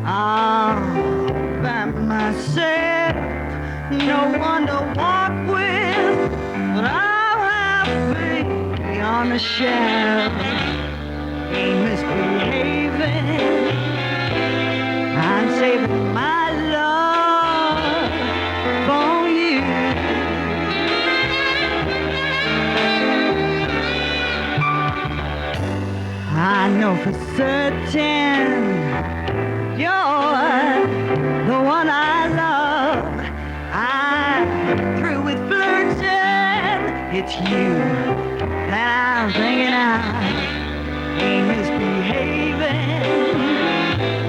all by myself. No one to walk with, but I'll have baby on the shelf. Ain't misbehaving, I'm saving my love for you. I know for certain you're the one I love. I'm through with flirting. It's you that I'm thinking of. Ain't misbehaving.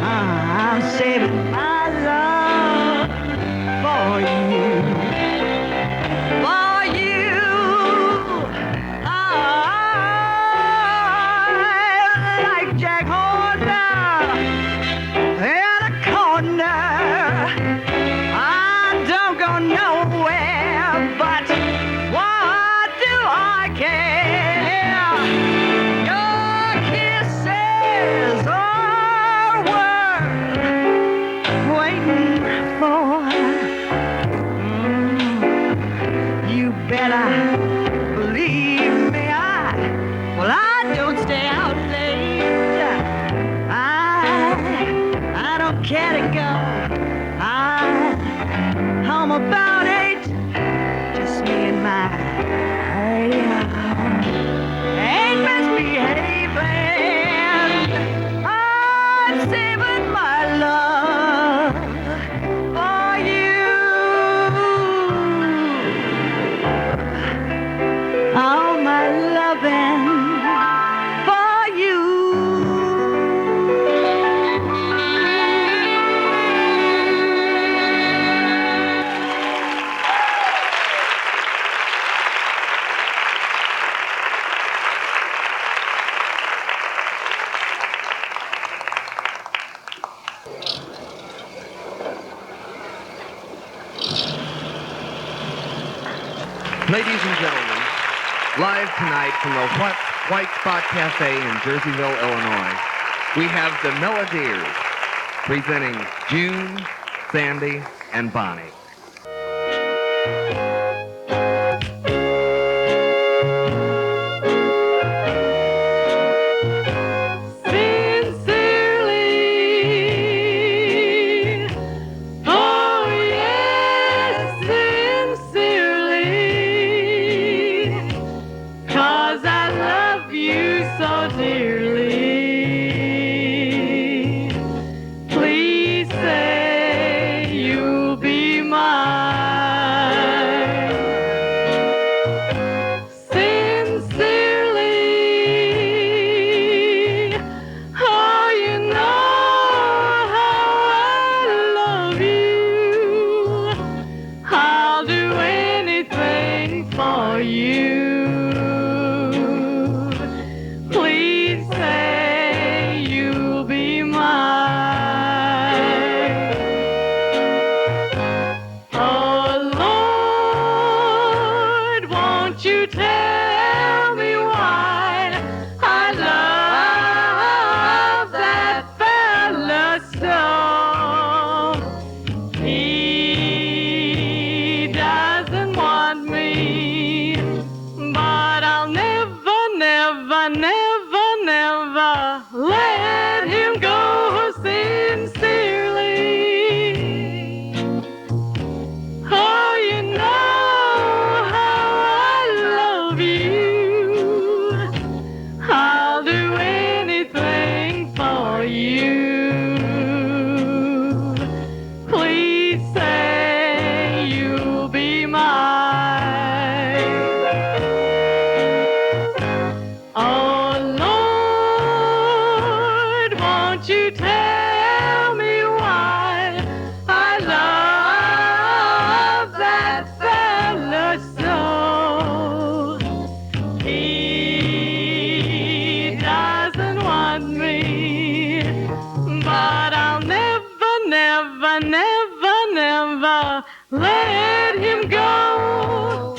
I'm saving my love for you. For you. Like Jack Horner. Well, I don't stay out late. I don't care to go. I'm about 8, just me and my radio. Ain't misbehaving. I'm saving my love for you. All my loving for you. Ladies and gentlemen, live tonight from the White Spot Cafe in Jerseyville, Illinois, we have the Melodiers presenting June, Sandy, and Bonnie. Sincerely, oh yes, sincerely, 'cause I love you so dearly. Please say you'll be mine. Sincerely, oh, you know how I love you. I'll do anything for you. Please say you'll be mine. Oh Lord, won't you tell me why I love that fella so? He doesn't want me, but I'll never, never, never, never let him go sincerely. Oh, you know how I love you. I'll do anything for you. Please say you'll be mine. Oh Lord, won't you tell me why I love that fella so? He doesn't want me, but I'll never, never, never, never let him go.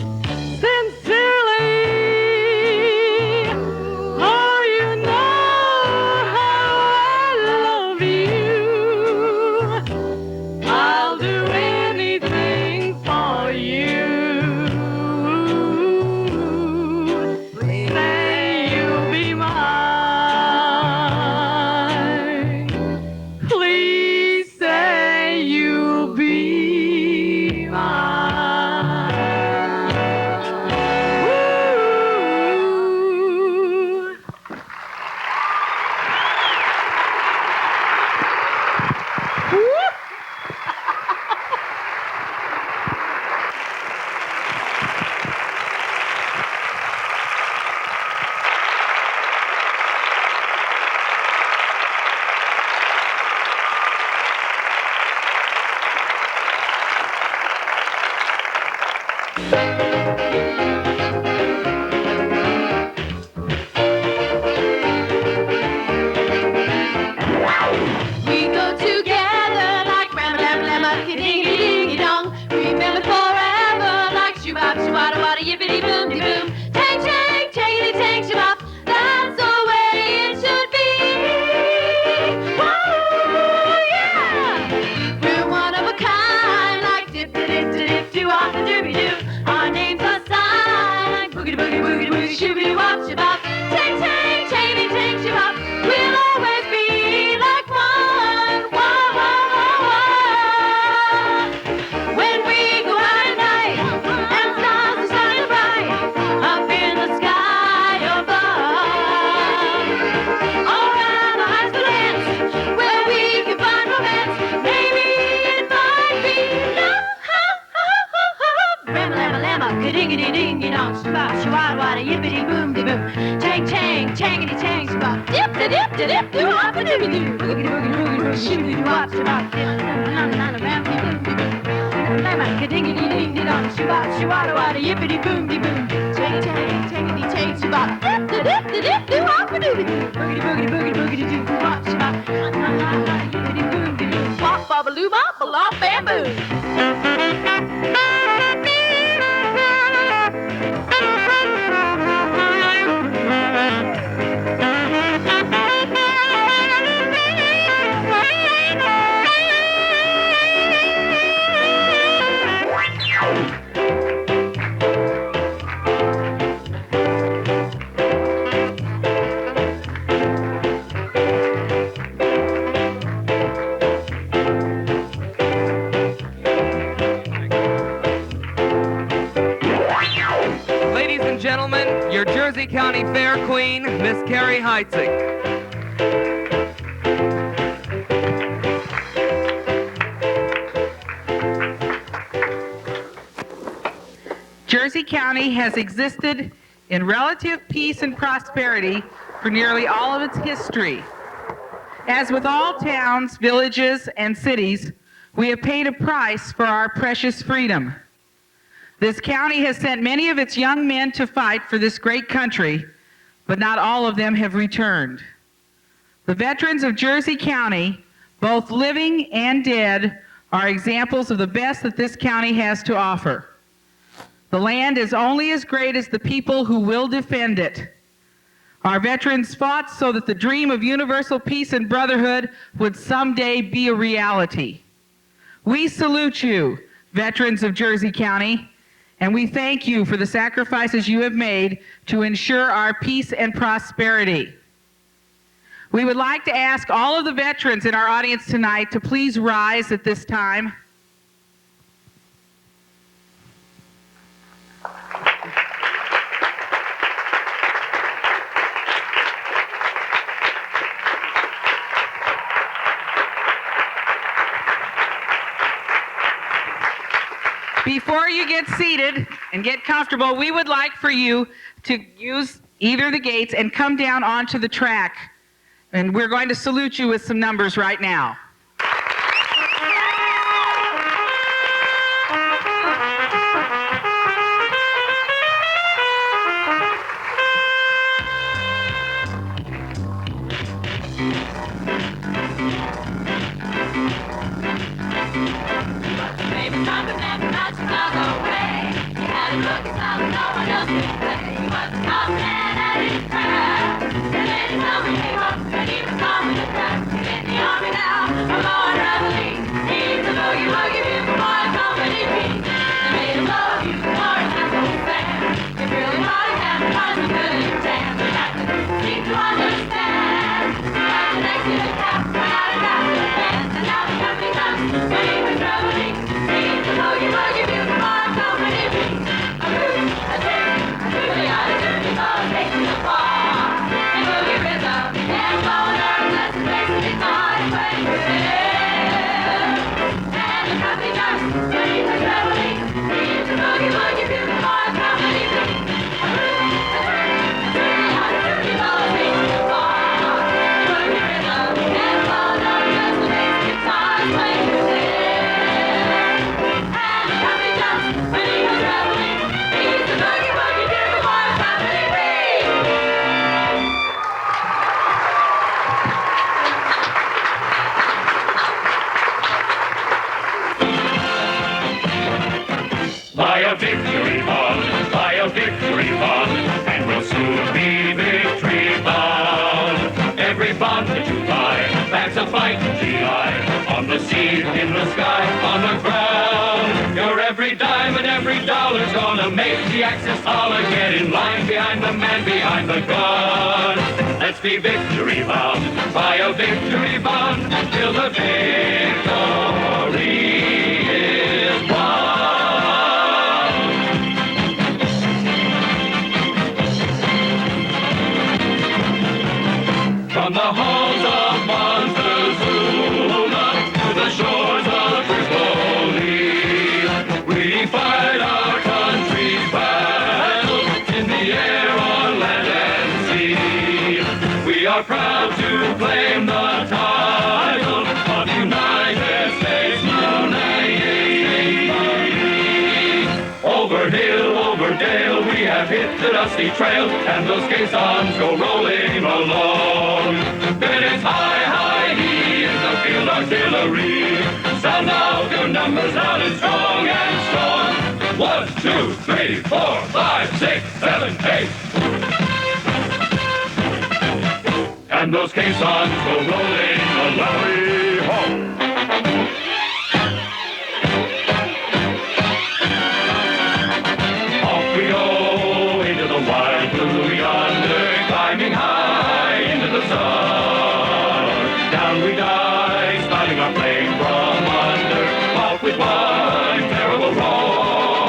Sincerely, oh, you know how I love you. I'll do anything for you. Say you'll be mine. chang, chang, changity chang, shabop. Dip, da dip, da dip, doo, hop, a dooby doo. Boogity, boogity, boogity, boogity, shoo, doo, wop, shabop. Ka-dingity, ding, ding, dong, shabop, shawada, wada, yippity, boom, de boom. Chang, chang, changity chang, shabop. Dip, da dip, da dip, doo, hop, a dooby doo. Boogity, boogity, boogity, boogity, doo, doo, wop, shabop. Yippity, boom, de boom. Wop, baba, loo, bop, a lop, bamboo. Ladies and gentlemen, your Jersey County Fair Queen, Miss Carrie Heitzig. Jersey County has existed in relative peace and prosperity for nearly all of its history. As with all towns, villages, and cities, we have paid a price for our precious freedom. This county has sent many of its young men to fight for this great country, but not all of them have returned. The veterans of Jersey County, both living and dead, are examples of the best that this county has to offer. The land is only as great as the people who will defend it. Our veterans fought so that the dream of universal peace and brotherhood would someday be a reality. We salute you, veterans of Jersey County, and we thank you for the sacrifices you have made to ensure our peace and prosperity. We would like to ask all of the veterans in our audience tonight to please rise at this time. Before you get seated and get comfortable, we would like for you to use either the gates and come down onto the track. And we're going to salute you with some numbers right now. Be victory bound, buy a victory bond till the victory is won. From the halls of Montezuma to the shores of Tripoli, we fight our country's battles in the air, on land and sea. We are proud to claim the title of United States Marines. Over hill, over dale, we have hit the dusty trail, and those caissons go rolling along. Bayonets high, high, he is the field artillery. Sound out your numbers loud and strong and strong. 1, 2, 3, 4, 5, 6, 7, 8. And those caissons go rolling along. Ho! Off we go into the wide blue yonder, climbing high into the sun. Down we dive, spouting our flame from under, off with one terrible roar.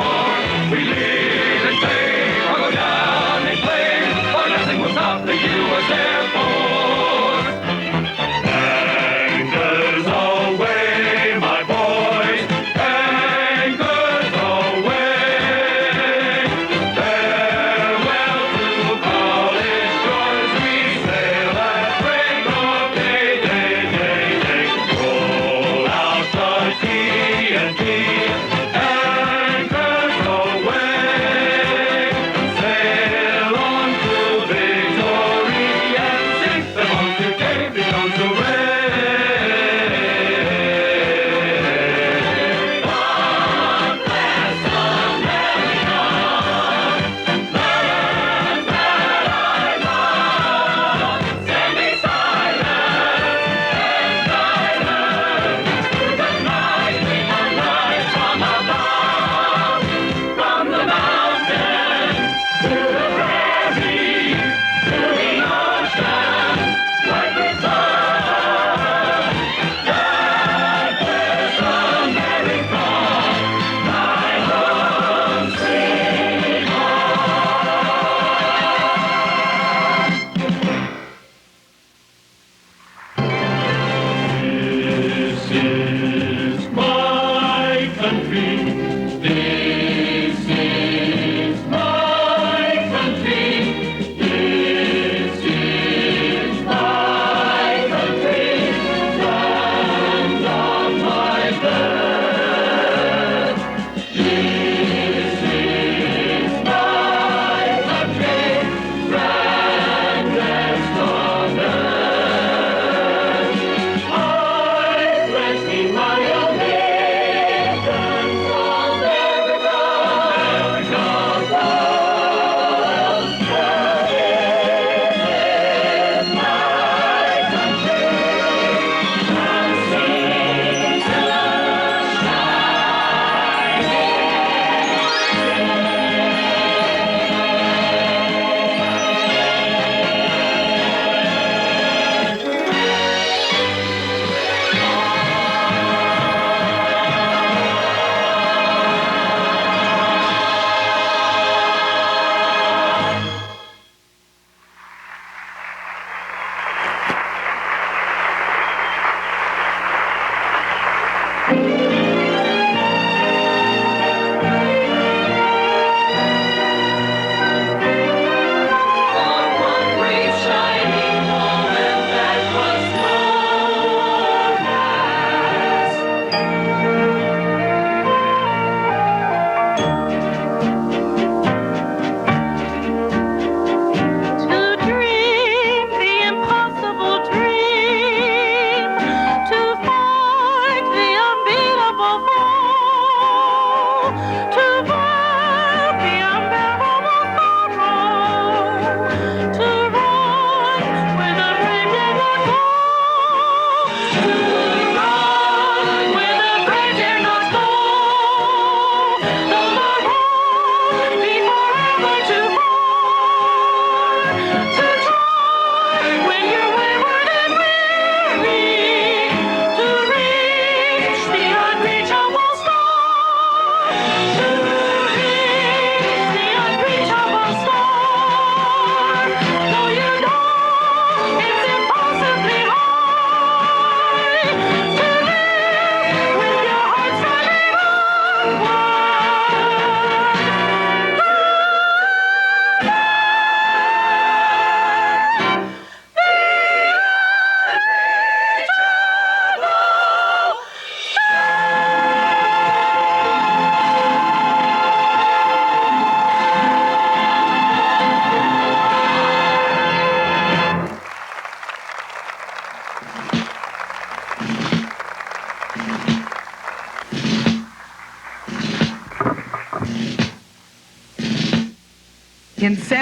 We live in fame, or go down in flames, for nothing will stop the U.S. Air Force. Anchors away, my boys, anchors away. Farewell to college shores, we sail at break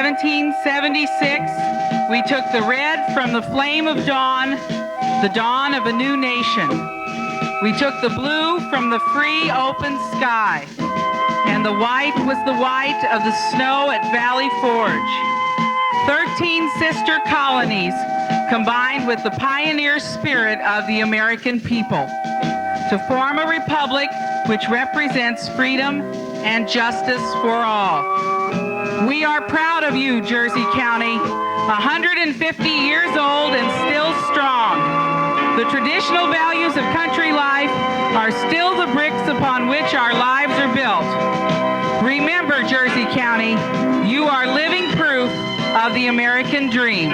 1776, we took the red from the flame of dawn, the dawn of a new nation. We took the blue from the free, open sky, and the white was the white of the snow at Valley Forge. 13 sister colonies combined with the pioneer spirit of the American people to form a republic which represents freedom and justice for all. We are proud of you, Jersey County, 150 years old and still strong. The traditional values of country life are still the bricks upon which our lives are built. Remember, Jersey County, you are living proof of the American dream.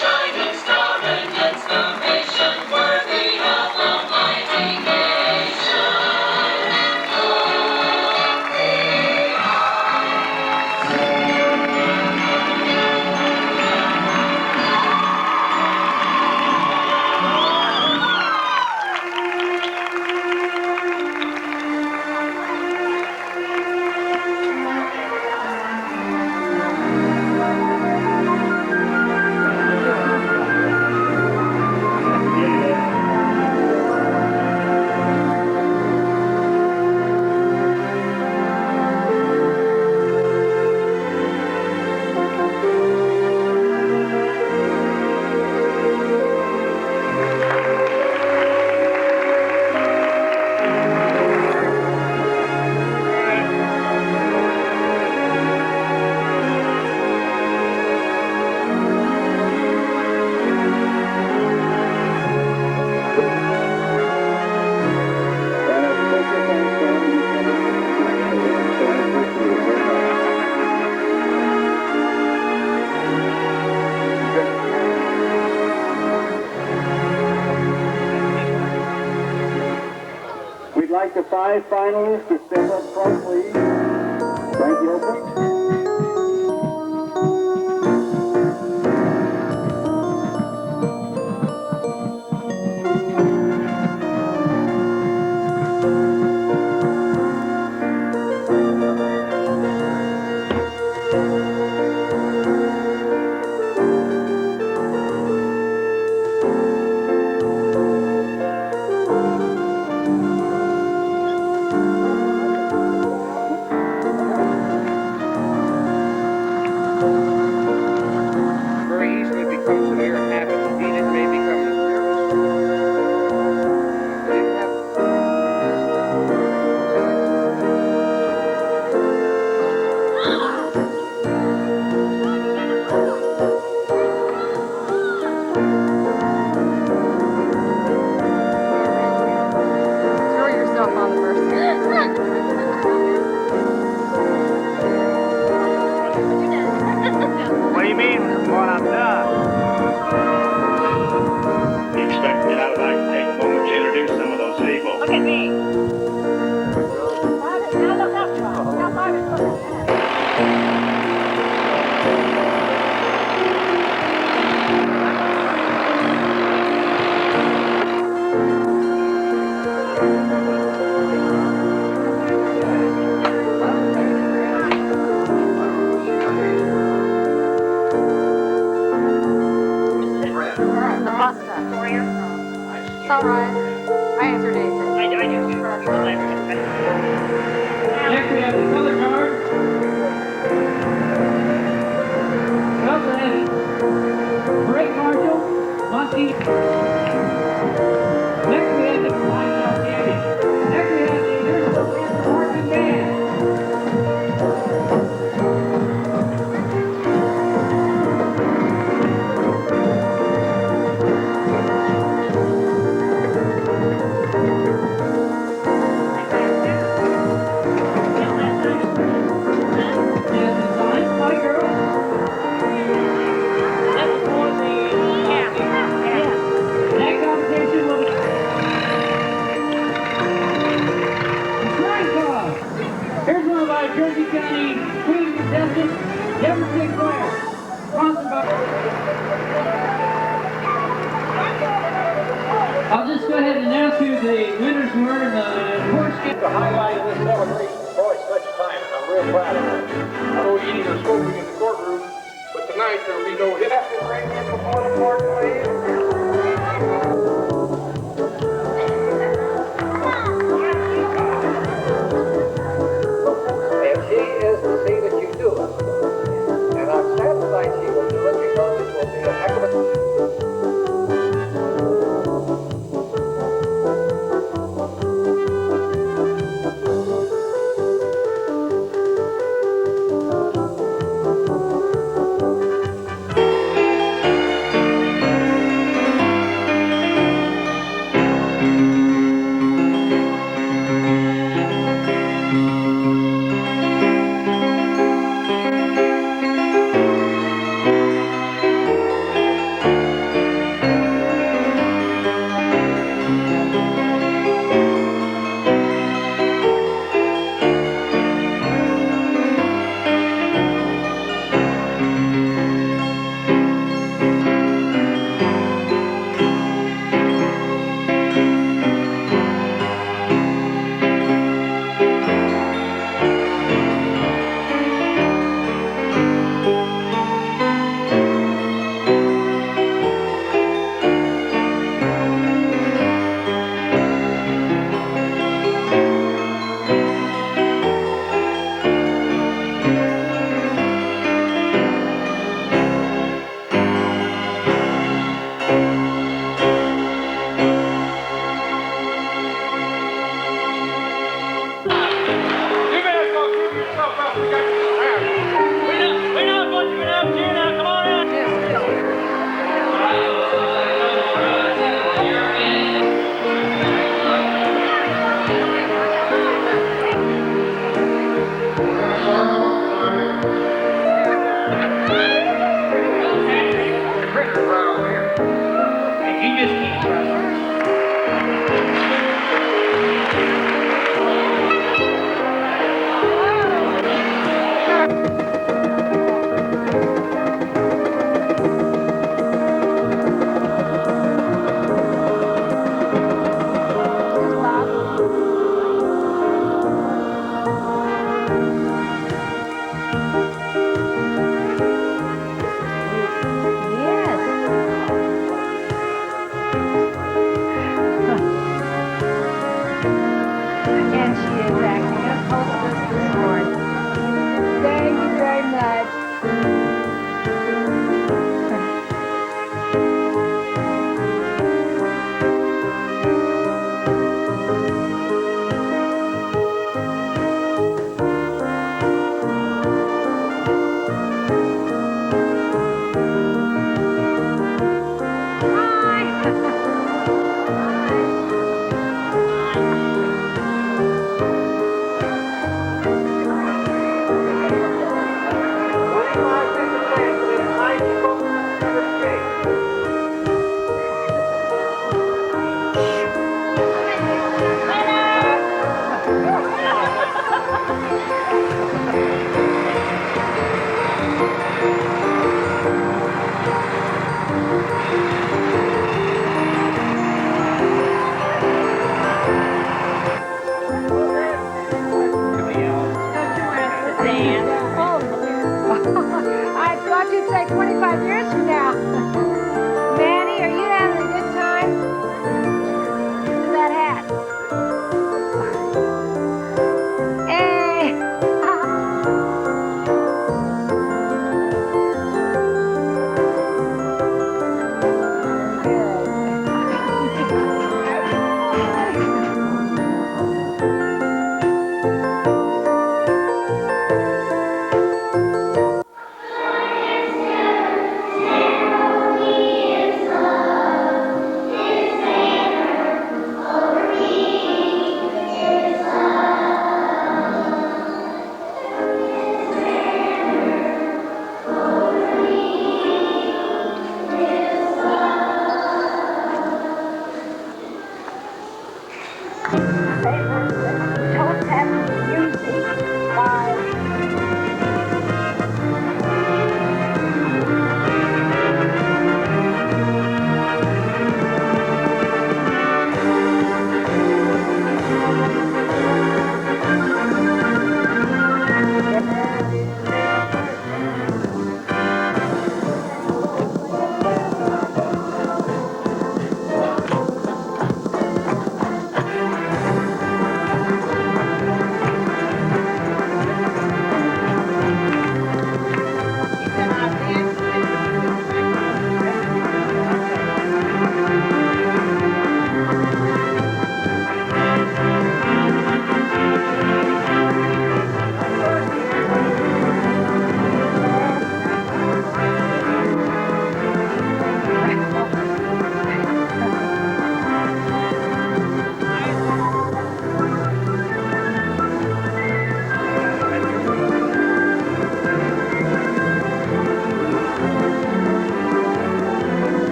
Shining star and inspiration worthy of a mighty nation. We'd like the 5 finalists to step up front, please. Frank Gilbert. Muskie. Next we have the Livestock Champion. Next we have the Universal Marching Band. Next competition will be Shrine Club. Here's one of our Jersey County Queen contestants, Deborah Sinclair. Sponsored by... I'll just go ahead and announce who the winners were in the horse game. The highlight of this celebration for such time, and I'm real proud of it. No eating or smoking in the courtroom, but tonight there will be no hit. And she is to see that you do it. And I'm sad tonight she will do it because it will be a heck of a...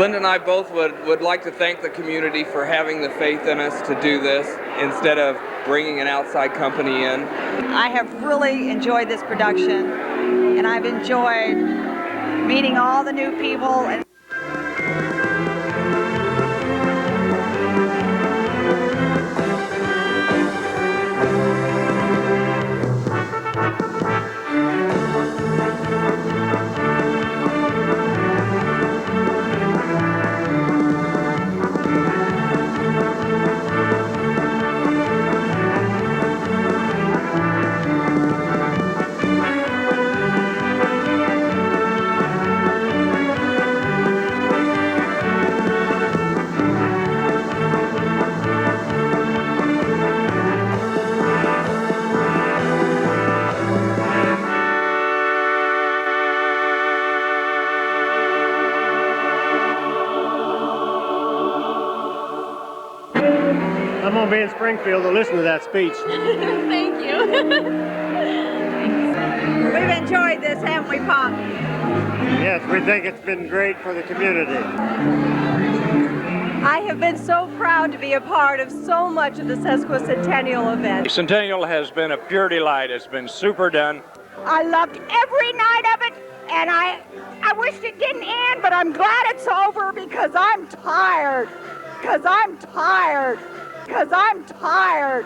Linda and I both would like to thank the community for having the faith in us to do this instead of bringing an outside company in. I have really enjoyed this production, and I've enjoyed meeting all the new people. And I'm going to be in Springfield to listen to that speech. Thank you. We've enjoyed this, haven't we, Pop? Yes, we think it's been great for the community. I have been so proud to be a part of so much of the Sesquicentennial event. Centennial has been a pure delight. It's been super done. I loved every night of it, and I wished it didn't end, but I'm glad it's over because I'm tired. Because I'm tired. Because I'm tired.